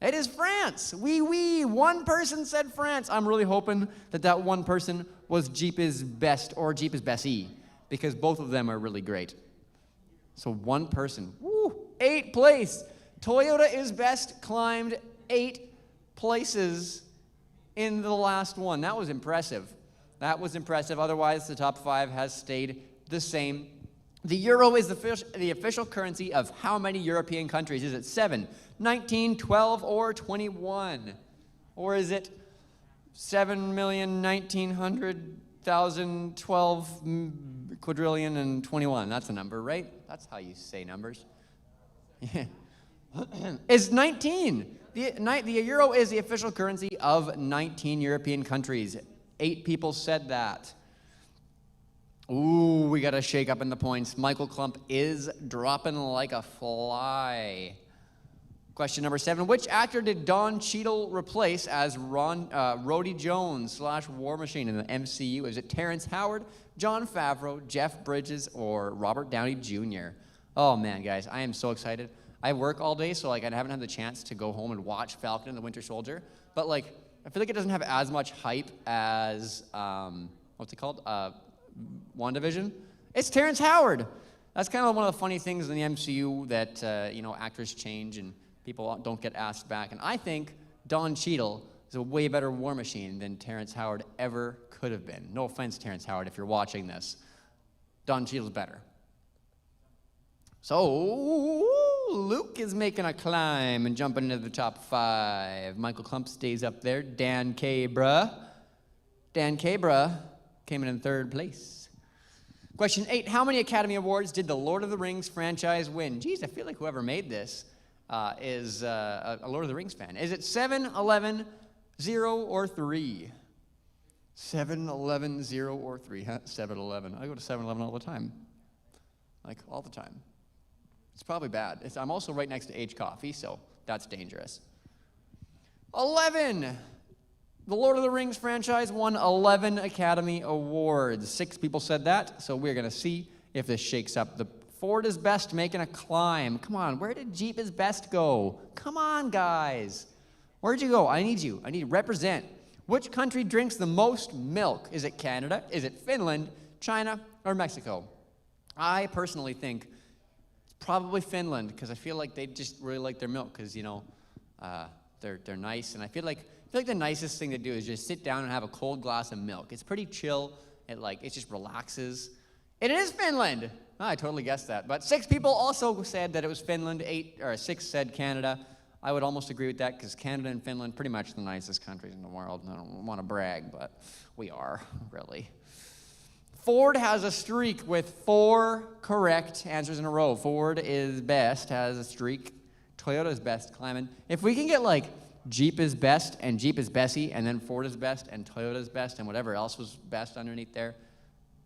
It is France. Oui. 1 person said France. I'm really hoping that one person was Jeep is best or Jeep is Bessie, because both of them are really great. So 1 person. 8th place. Toyota is best, climbed 8 places in the last one. That was impressive. Otherwise, the top 5 has stayed the same. The euro is the official currency of how many European countries? Is it 7, 19, 12, or 21? Or is it 7,1900,000, 12 quadrillion, and 21? That's a number, right? That's how you say numbers. Yeah. It's 19. The euro is the official currency of 19 European countries. 8 people said that. Ooh, we got a shake up in the points. Michael Klump is dropping like a fly. Question number 7. Which actor did Don Cheadle replace as Rhodey Jones / War Machine in the MCU? Is it Terrence Howard, Jon Favreau, Jeff Bridges, or Robert Downey Jr.? Oh man, guys, I am so excited. I work all day, so I haven't had the chance to go home and watch Falcon and the Winter Soldier. But I feel like it doesn't have as much hype as what's it called? WandaVision. It's Terrence Howard. That's kind of one of the funny things in the MCU that actors change and people don't get asked back. And I think Don Cheadle is a way better war machine than Terrence Howard ever could have been. No offense, Terrence Howard, if you're watching this. Don Cheadle's better. So, Luke is making a climb and jumping into the top 5. Michael Klump stays up there. Dan Cabra came in 3rd place. Question 8, how many Academy Awards did the Lord of the Rings franchise win? Geez, I feel like whoever made this is a Lord of the Rings fan. Is it 7, 11, 0, or 3? 7, 11, 0, or 3. 7, 11. I go to 7-Eleven all the time. Like, all the time. It's probably bad. I'm also right next to H Coffee, so that's dangerous. 11. The Lord of the Rings franchise won 11 Academy Awards. 6 people said that, so we're going to see if this shakes up. The Ford is Best making a climb. Come on, where did Jeep is Best go? Come on, guys. Where'd you go? I need you. I need to represent. Which country drinks the most milk? Is it Canada? Is it Finland, China, or Mexico? I personally think it's probably Finland, because I feel like they just really like their milk, because, you know, they're nice, and I feel like the nicest thing to do is just sit down and have a cold glass of milk. It's pretty chill. It just relaxes. It is Finland. Oh, I totally guessed that. But 6 people also said that it was Finland. 6 said Canada. I would almost agree with that, because Canada and Finland pretty much the nicest countries in the world. I don't want to brag, but we are, really. Ford has a streak with 4 correct answers in a row. Ford is Best has a streak. Toyota's Best climbing. If we can get like Jeep is Best and Jeep is Bessie, and then Ford is Best and Toyota's Best and whatever else was best underneath there,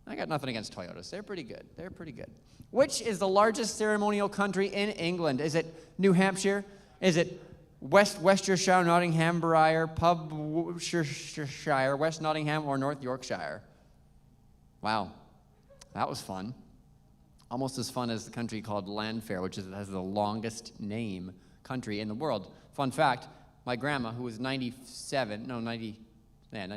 I got nothing against Toyotas. They're pretty good. They're pretty good. Which is the largest ceremonial country in England? Is it New Hampshire? Is it Worcestershire, Nottinghamshire, Pubshire, West Nottingham, or North Yorkshire? Wow, that was fun. Almost as fun as the country called Landfair, which has the longest name country in the world. Fun fact, my grandma, who was 90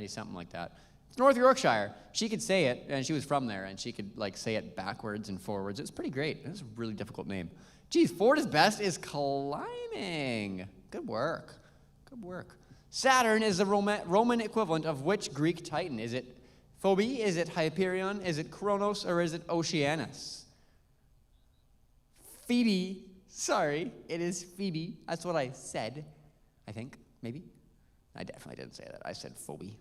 something like that. It's North Yorkshire. She could say it, and she was from there, and she could like say it backwards and forwards. It was pretty great. It was a really difficult name. Geez, Ford is Best is climbing. Good work. Good work. Saturn is the Roman equivalent of which Greek titan? Is it Phoebe? Is it Hyperion? Is it Kronos? Or is it Oceanus? Phoebe. Sorry, it is Phoebe. That's what I said. I think, maybe. I definitely didn't say that. I said Phoebe.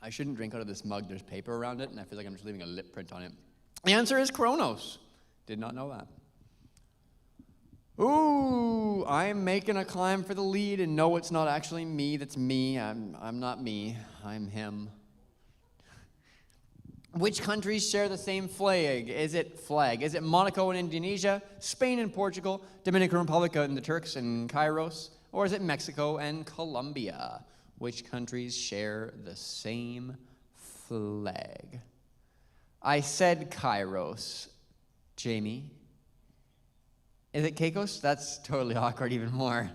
I shouldn't drink out of this mug. There's paper around it, and I feel like I'm just leaving a lip print on it. The answer is Kronos. Did not know that. Ooh, I'm making a climb for the lead, and no, it's not actually me. That's me. I'm not me. I'm him. Which countries share the same flag? Is it Monaco and Indonesia, Spain and Portugal, Dominican Republic and the Turks and Kairos, or is it Mexico and Colombia? Which countries share the same flag? I said Kairos. Jamie? Is it Caicos? That's totally awkward even more.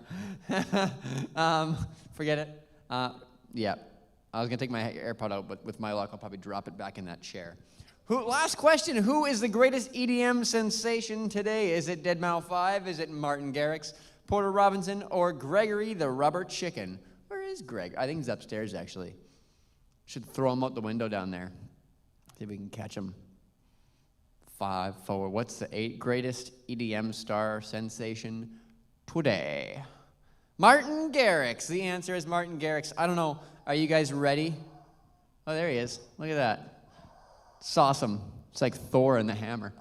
Forget it. Yeah. I was going to take my AirPod out, but with my luck, I'll probably drop it back in that chair. Last question. Who is the greatest EDM sensation today? Is it Deadmau5? Is it Martin Garrix, Porter Robinson, or Gregory the Rubber Chicken? Where is Greg? I think he's upstairs, actually. Should throw him out the window down there. See if we can catch him. 5, 4. What's the 8th greatest EDM star sensation today? Martin Garrix. The answer is Martin Garrix. I don't know. Are you guys ready? Oh, there he is. Look at that. It's awesome. It's like Thor and the hammer.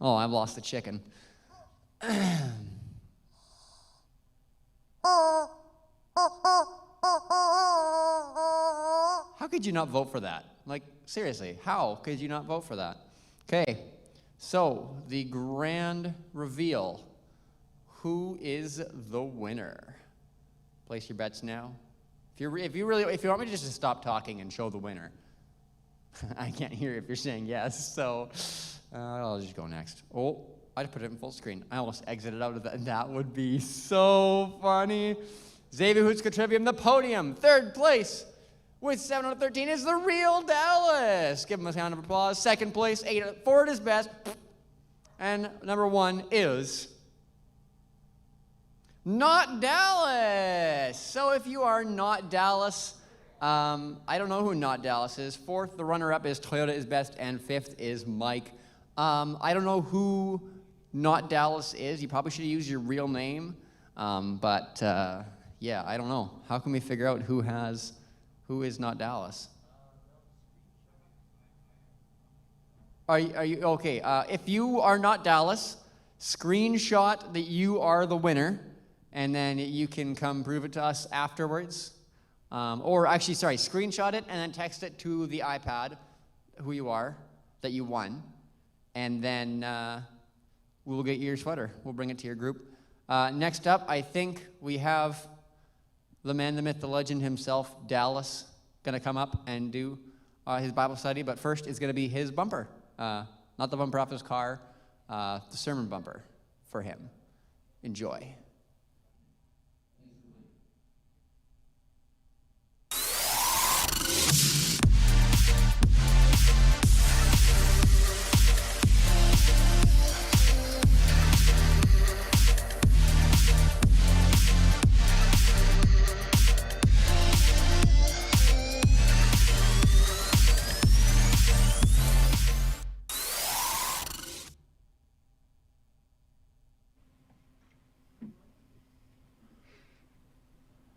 Oh, I've lost the chicken. How could you not vote for that? Like, seriously, how could you not vote for that? Okay, so the grand reveal. Who is the winner? Place your bets now. If you want me just to stop talking and show the winner. I can't hear if you're saying yes, so I'll just go next. Oh, I just put it in full screen. I almost exited out of that. That would be so funny. Xavier Hutska Trivium, the podium, 3rd place with 7 out of 13 is the real Dallas. Give him a round of applause. 2nd place, 8 out of 4 is best. And number 1 is Not Dallas. So if you are not Dallas, I don't know who not Dallas is. Fourth, the runner-up is Toyota is best, and fifth is Mike. I don't know who not Dallas is. You probably should use your real name. But yeah, I don't know. How can we figure out who is not Dallas? Are you okay? If you are not Dallas, screenshot that you are the winner, and then you can come prove it to us afterwards. Or actually, sorry, screenshot it and then text it to the iPad, who you are, that you won, and then we'll get you your sweater. We'll bring it to your group. Next up, I think we have the man, the myth, the legend himself, Dallas, going to come up and do his Bible study. But first, it's going to be his bumper. Not the bumper off his car, the sermon bumper for him. Enjoy.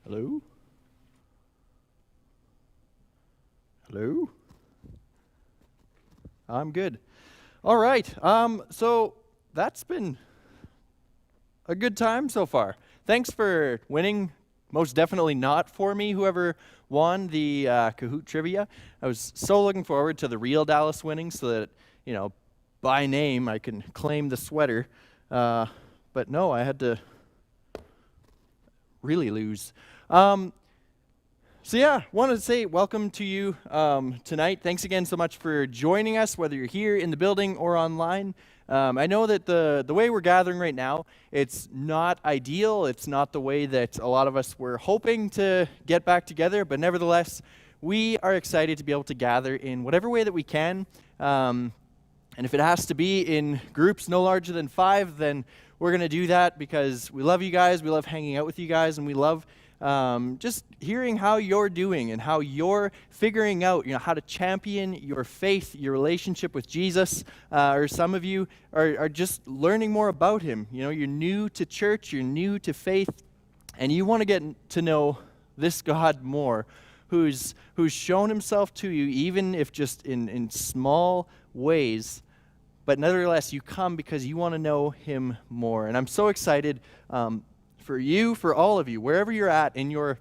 Hello? Hello? I'm good. All right. So that's been a good time so far. Thanks for winning. Most definitely not for me, whoever won the Kahoot trivia. I was so looking forward to the real Dallas winning so that, by name I can claim the sweater. But no, I had to really lose. So yeah, wanted to say welcome to you tonight. Thanks again so much for joining us, whether you're here in the building or online. I know that the way we're gathering right now, it's not ideal. It's not the way that a lot of us were hoping to get back together, but nevertheless, we are excited to be able to gather in whatever way that we can. And if it has to be in groups no larger than 5, then we're going to do that because we love you guys, we love hanging out with you guys, and we love just hearing how you're doing and how you're figuring out, how to champion your faith, your relationship with Jesus. Or some of you are just learning more about him. You're new to church, you're new to faith, and you want to get to know this God more, who's shown himself to you, even if just in small ways. But nevertheless, you come because you want to know him more. And I'm so excited for you, for all of you, wherever you're at in your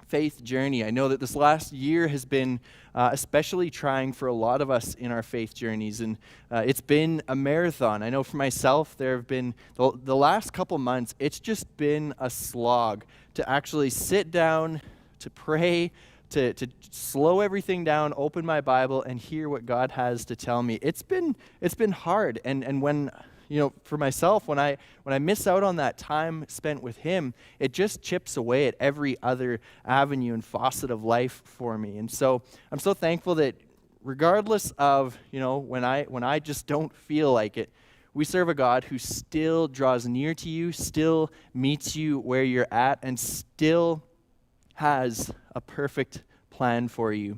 faith journey. I know that this last year has been especially trying for a lot of us in our faith journeys. And it's been a marathon. I know for myself, there have been, the last couple months, it's just been a slog to actually sit down, to pray, to slow everything down, open my Bible, and hear what God has to tell me. It's been hard, and when for myself, when I miss out on that time spent with him, it just chips away at every other avenue and faucet of life for me. And so I'm so thankful that regardless of when I just don't feel like it, we serve a God who still draws near to you, still meets you where you're at, and still has a perfect plan for you.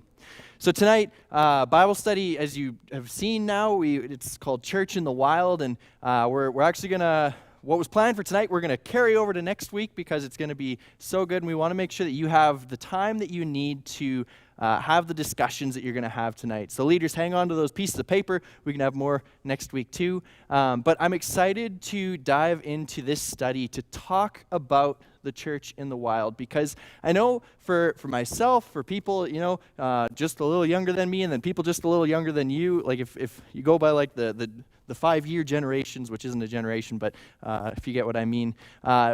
So tonight, Bible study, as you have seen now, it's called Church in the Wild, and we're actually going to, what was planned for tonight, we're going to carry over to next week because it's going to be so good, and we want to make sure that you have the time that you need to have the discussions that you're going to have tonight. So leaders, hang on to those pieces of paper. We can have more next week too. But I'm excited to dive into this study to talk about the church in the wild, because I know for myself, for people, just a little younger than me, and then people just a little younger than you, like if you go by like the 5-year generations, which isn't a generation, but if you get what I mean,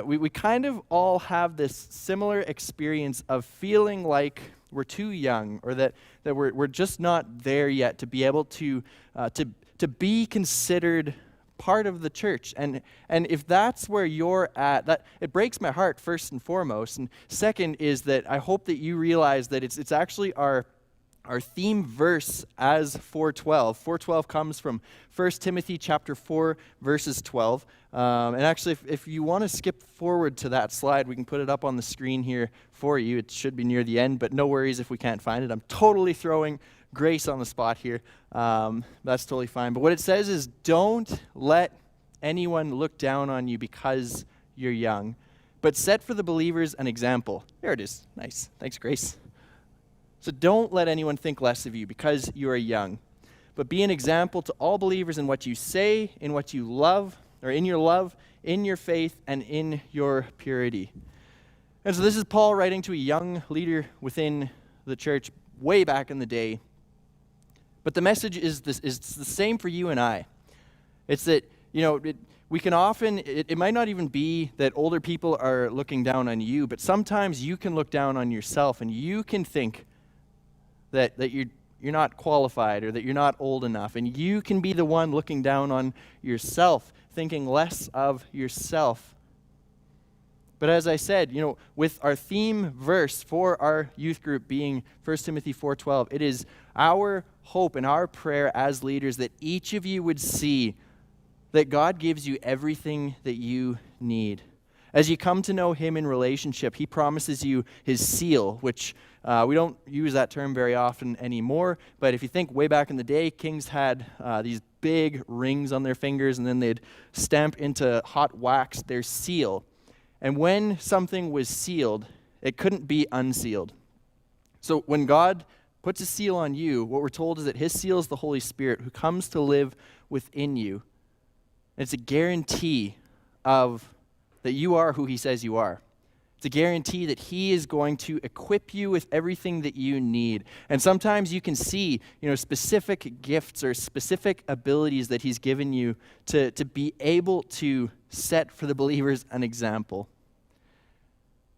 we kind of all have this similar experience of feeling like we're too young, or that we're just not there yet to be able to be considered part of the church. And if that's where you're at, that it breaks my heart, first and foremost. And second is that I hope that you realize that it's actually our Our theme verse as 412. 412 comes from 1 Timothy chapter 4, verses 12. And actually, if you want to skip forward to that slide, we can put it up on the screen here for you. It should be near the end, but no worries if we can't find it. I'm totally throwing Grace on the spot here. That's totally fine. But what it says is, don't let anyone look down on you because you're young, but set for the believers an example. There it is. Nice. Thanks, Grace. So don't let anyone think less of you because you are young, but be an example to all believers in what you say, in what you love, or in your love, in your faith, and in your purity. And so this is Paul writing to a young leader within the church way back in the day. But the message is this: it's the same for you and I. It's that, we can often, it might not even be that older people are looking down on you, but sometimes you can look down on yourself and you can think that you're not qualified or that you're not old enough. And you can be the one looking down on yourself, thinking less of yourself. But as I said, with our theme verse for our youth group being 1 Timothy 4:12, it is our hope and our prayer as leaders that each of you would see that God gives you everything that you need. As you come to know him in relationship, he promises you his seal, which we don't use that term very often anymore, but if you think way back in the day, kings had these big rings on their fingers, and then they'd stamp into hot wax their seal. And when something was sealed, it couldn't be unsealed. So when God puts a seal on you, what we're told is that his seal is the Holy Spirit who comes to live within you. And it's a guarantee of that you are who he says you are. It's a guarantee that he is going to equip you with everything that you need. And sometimes you can see, specific gifts or specific abilities that he's given you to be able to set for the believers an example.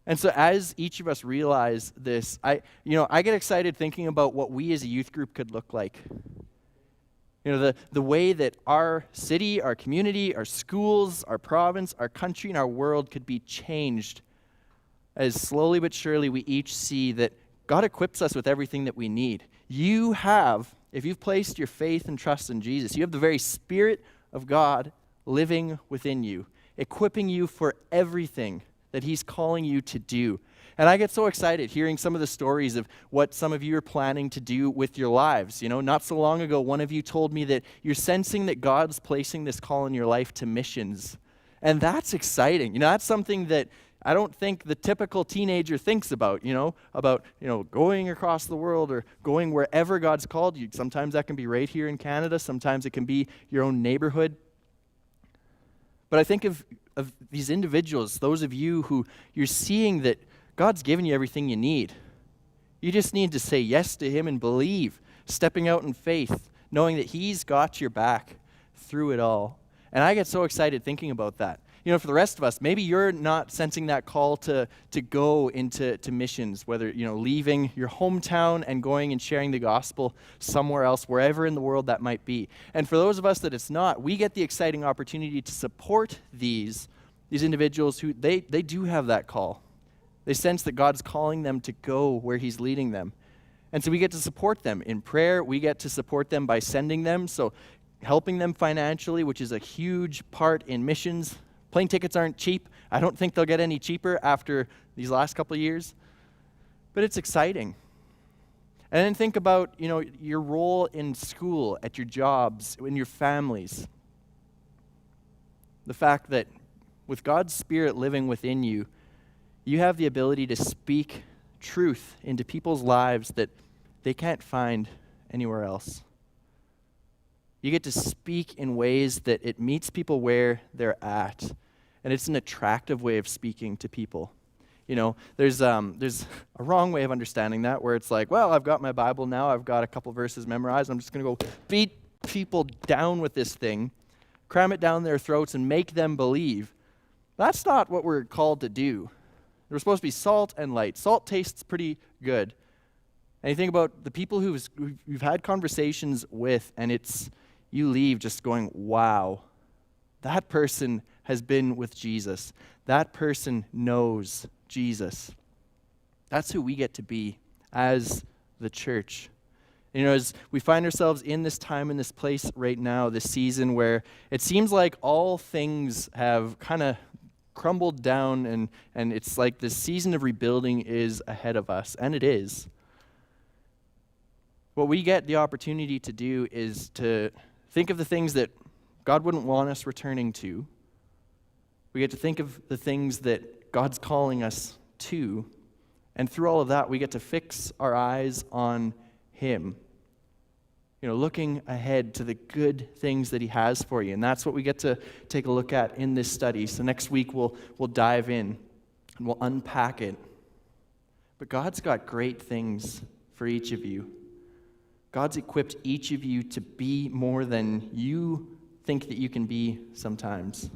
And so as each of us realize this, I get excited thinking about what we as a youth group could look like. The way that our city, our community, our schools, our province, our country, and our world could be changed as slowly but surely we each see that God equips us with everything that we need. You have, if you've placed your faith and trust in Jesus, you have the very Spirit of God living within you, equipping you for everything that he's calling you to do. And I get so excited hearing some of the stories of what some of you are planning to do with your lives. Not so long ago, one of you told me that you're sensing that God's placing this call in your life to missions. And that's exciting. That's something that I don't think the typical teenager thinks about, going across the world or going wherever God's called you. Sometimes that can be right here in Canada. Sometimes it can be your own neighborhood. But I think of these individuals, those of you who you're seeing that God's given you everything you need. You just need to say yes to him and believe, stepping out in faith, knowing that he's got your back through it all. And I get so excited thinking about that. For the rest of us, maybe you're not sensing that call to go into missions, whether, leaving your hometown and going and sharing the gospel somewhere else, wherever in the world that might be. And for those of us that it's not, we get the exciting opportunity to support these individuals who they do have that call. They sense that God's calling them to go where he's leading them. And so we get to support them in prayer. We get to support them by sending them, so helping them financially, which is a huge part in missions. Plane tickets aren't cheap. I don't think they'll get any cheaper after these last couple of years. But it's exciting. And then think about, your role in school, at your jobs, in your families. The fact that with God's Spirit living within you, you have the ability to speak truth into people's lives that they can't find anywhere else. You get to speak in ways that it meets people where they're at. And it's an attractive way of speaking to people. There's a wrong way of understanding that, where it's like, well, I've got my Bible now, I've got a couple verses memorized, I'm just going to go beat people down with this thing, cram it down their throats, and make them believe. That's not what we're called to do. We're supposed to be salt and light. Salt tastes pretty good. And you think about the people you've had conversations with, and you leave just going, wow, that person has been with Jesus. That person knows Jesus. That's who we get to be as the church. You know, as we find ourselves in this time, in this place right now, this season where it seems like all things have kind of crumbled down, and it's like this season of rebuilding is ahead of us, and it is. What we get the opportunity to do is to think of the things that God wouldn't want us returning to. We get to think of the things that God's calling us to, and through all of that, we get to fix our eyes on Him. You know, looking ahead to the good things that He has for you. And that's what we get to take a look at in this study. So next week we'll dive in and we'll unpack it. But God's got great things for each of you. God's equipped each of you to be more than you think that you can be sometimes.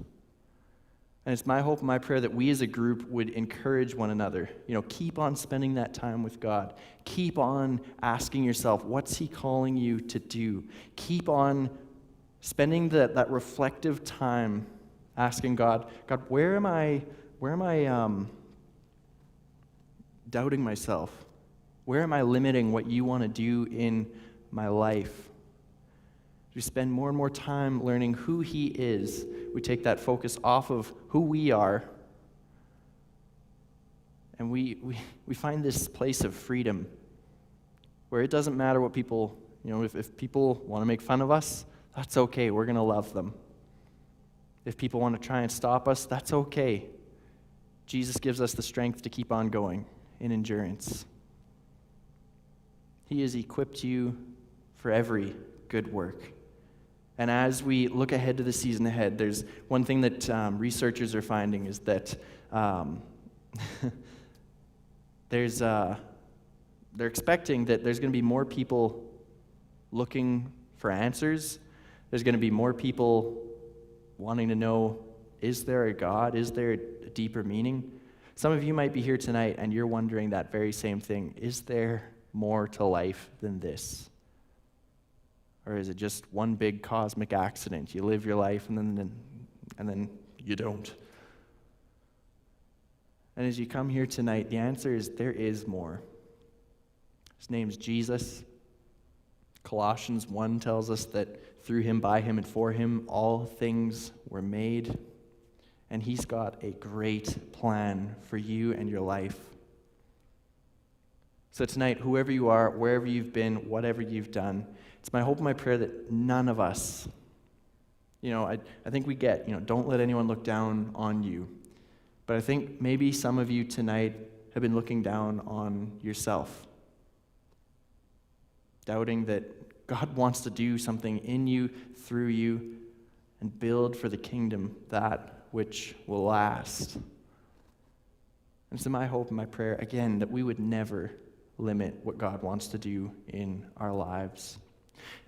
And it's my hope and my prayer that we as a group would encourage one another. You know, keep on spending that time with God. Keep on asking yourself, what's He calling you to do? Keep on spending that reflective time asking God, where am I doubting myself? Where am I limiting what you want to do in my life? We spend more and more time learning who He is. We take that focus off of who we are, and we find this place of freedom where it doesn't matter what people, you know, if people want to make fun of us, that's okay. We're going to love them. If people want to try and stop us, that's okay. Jesus gives us the strength to keep on going in endurance. He has equipped you for every good work. And as we look ahead to the season ahead, there's one thing that researchers are finding is that they're expecting that there's going to be more people looking for answers. There's going to be more people wanting to know, is there a God? Is there a deeper meaning? Some of you might be here tonight and you're wondering that very same thing. Is there more to life than this? Or is it just one big cosmic accident? You live your life and then you don't. And as you come here tonight, the answer is there is more. His name's Jesus. Colossians 1 tells us that through Him, by Him, and for Him, all things were made. And He's got a great plan for you and your life. So tonight, whoever you are, wherever you've been, whatever you've done, it's my hope and my prayer that none of us, you know, I think we get, you know, don't let anyone look down on you. But I think maybe some of you tonight have been looking down on yourself, doubting that God wants to do something in you, through you, and build for the kingdom that which will last. And so my hope and my prayer, again, that we would never limit what God wants to do in our lives.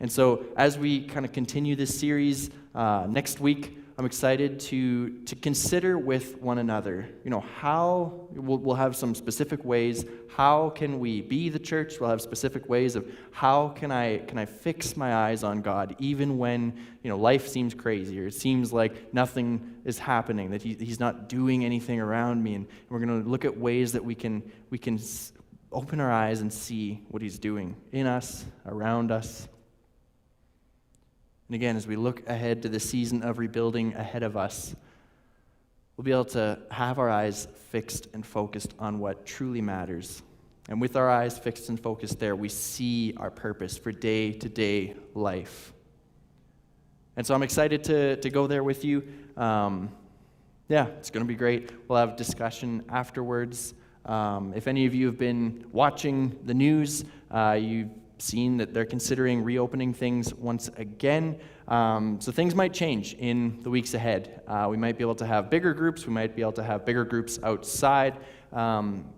And so as we kind of continue this series next week, I'm excited to consider with one another, you know, how we'll have some specific ways. How can we be the church? We'll have specific ways of how can I fix my eyes on God even when, you know, life seems crazy or it seems like nothing is happening, that He's not doing anything around me. And we're going to look at ways that we can open our eyes and see what He's doing in us, around us. And again, as we look ahead to the season of rebuilding ahead of us, we'll be able to have our eyes fixed and focused on what truly matters. And with our eyes fixed and focused there, we see our purpose for day-to-day life. And so I'm excited to go there with you. It's going to be great. We'll have discussion afterwards. If any of you have been watching the news, you've seen that they're considering reopening things once again. So things might change in the weeks ahead. We might be able to have bigger groups. We might be able to have bigger groups outside.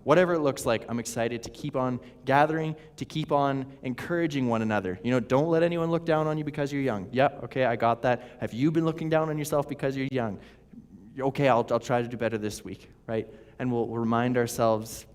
Whatever it looks like, I'm excited to keep on gathering, to keep on encouraging one another. You know, don't let anyone look down on you because you're young. Yeah, okay, I got that. Have you been looking down on yourself because you're young? Okay, I'll try to do better this week, right? And we'll remind ourselves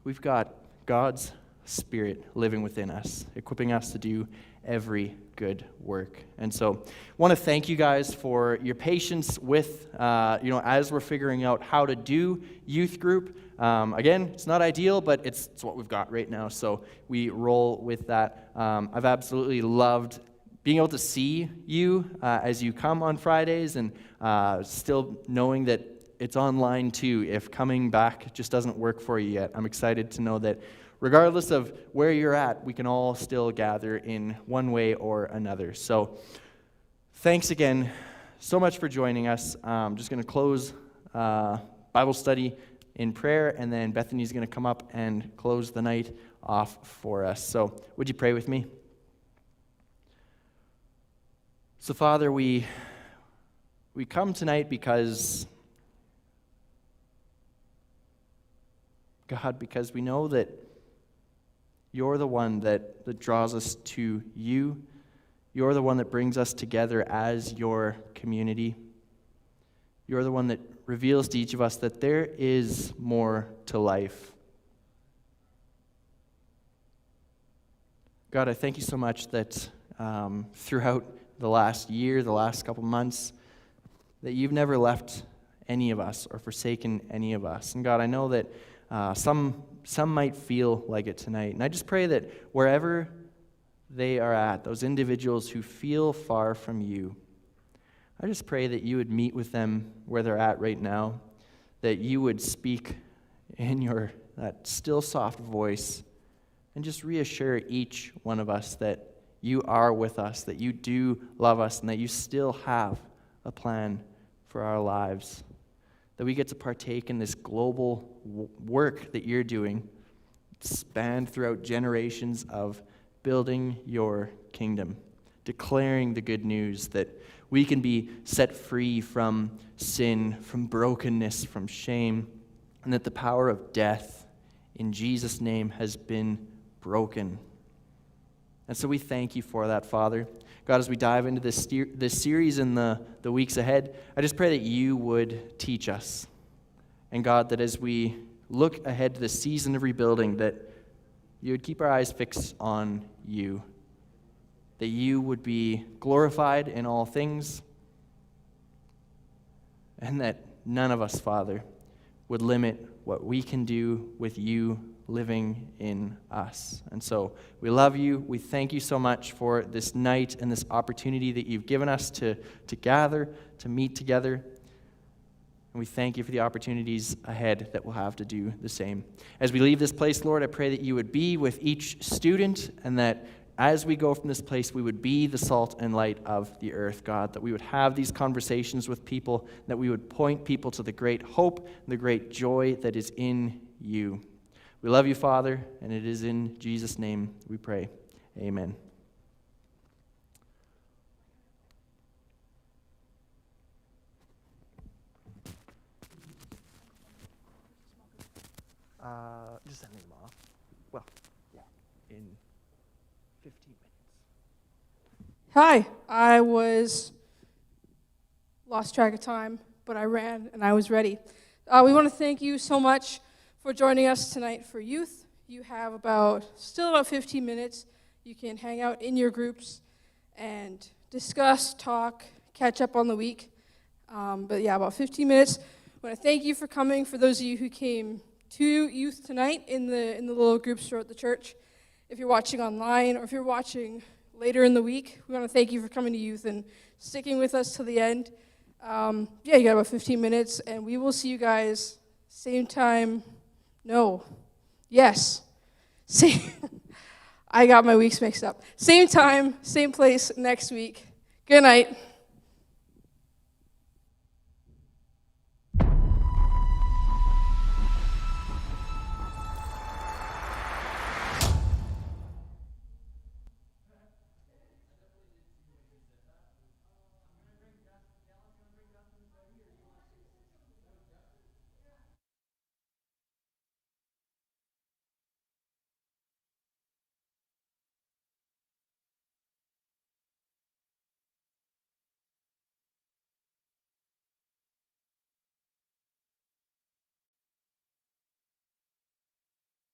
we've got God's Spirit living within us, equipping us to do every good work. And so I want to thank you guys for your patience with, as we're figuring out how to do youth group. Again, it's not ideal, but it's what we've got right now, so we roll with that. I've absolutely loved being able to see you as you come on Fridays, and still knowing that it's online too if coming back just doesn't work for you yet. I'm excited to know that regardless of where you're at, we can all still gather in one way or another. So thanks again so much for joining us. I'm just going to close Bible study in prayer, and then Bethany's going to come up and close the night off for us. So would you pray with me? So Father, we come tonight because, God, because we know that you're the one that draws us to you. You're the one that brings us together as your community. You're the one that reveals to each of us that there is more to life. God, I thank you so much that throughout the last year, the last couple months, that you've never left any of us or forsaken any of us. And God, I know that some might feel like it tonight. And I just pray that wherever they are at, those individuals who feel far from you, I just pray that you would meet with them where they're at right now, that you would speak in that still soft voice and just reassure each one of us that you are with us, that you do love us, and that you still have a plan for our lives, that we get to partake in this global work that you're doing, spanned throughout generations of building your kingdom, declaring the good news that we can be set free from sin, from brokenness, from shame, and that the power of death in Jesus' name has been broken. And so we thank you for that, Father. God, as we dive into this series in the weeks ahead, I just pray that you would teach us. And God, that as we look ahead to the season of rebuilding, that you would keep our eyes fixed on you, that you would be glorified in all things, and that none of us, Father, would limit what we can do with you living in us. And so we love you. We thank you so much for this night and this opportunity that you've given us to gather, to meet together. And we thank you for the opportunities ahead that we'll have to do the same. As we leave this place, Lord, I pray that you would be with each student, and that as we go from this place, we would be the salt and light of the earth, God, that we would have these conversations with people, that we would point people to the great hope and the great joy that is in you. We love you, Father, and it is in Jesus' name we pray. Amen. Just sending them off. Well, yeah, in 15 minutes. Hi, I lost track of time, but I ran and I was ready. We want to thank you so much for joining us tonight for youth. You have still about 15 minutes. You can hang out in your groups and discuss, talk, catch up on the week. But yeah, about 15 minutes. I want to thank you for coming. For those of you who came to youth tonight in the little groups throughout the church, if you're watching online or if you're watching later in the week, we want to thank you for coming to youth and sticking with us till the end. You got about 15 minutes, and we will see you guys same time. No. Yes. Same. I got my weeks mixed up. Same time, same place next week. Good night.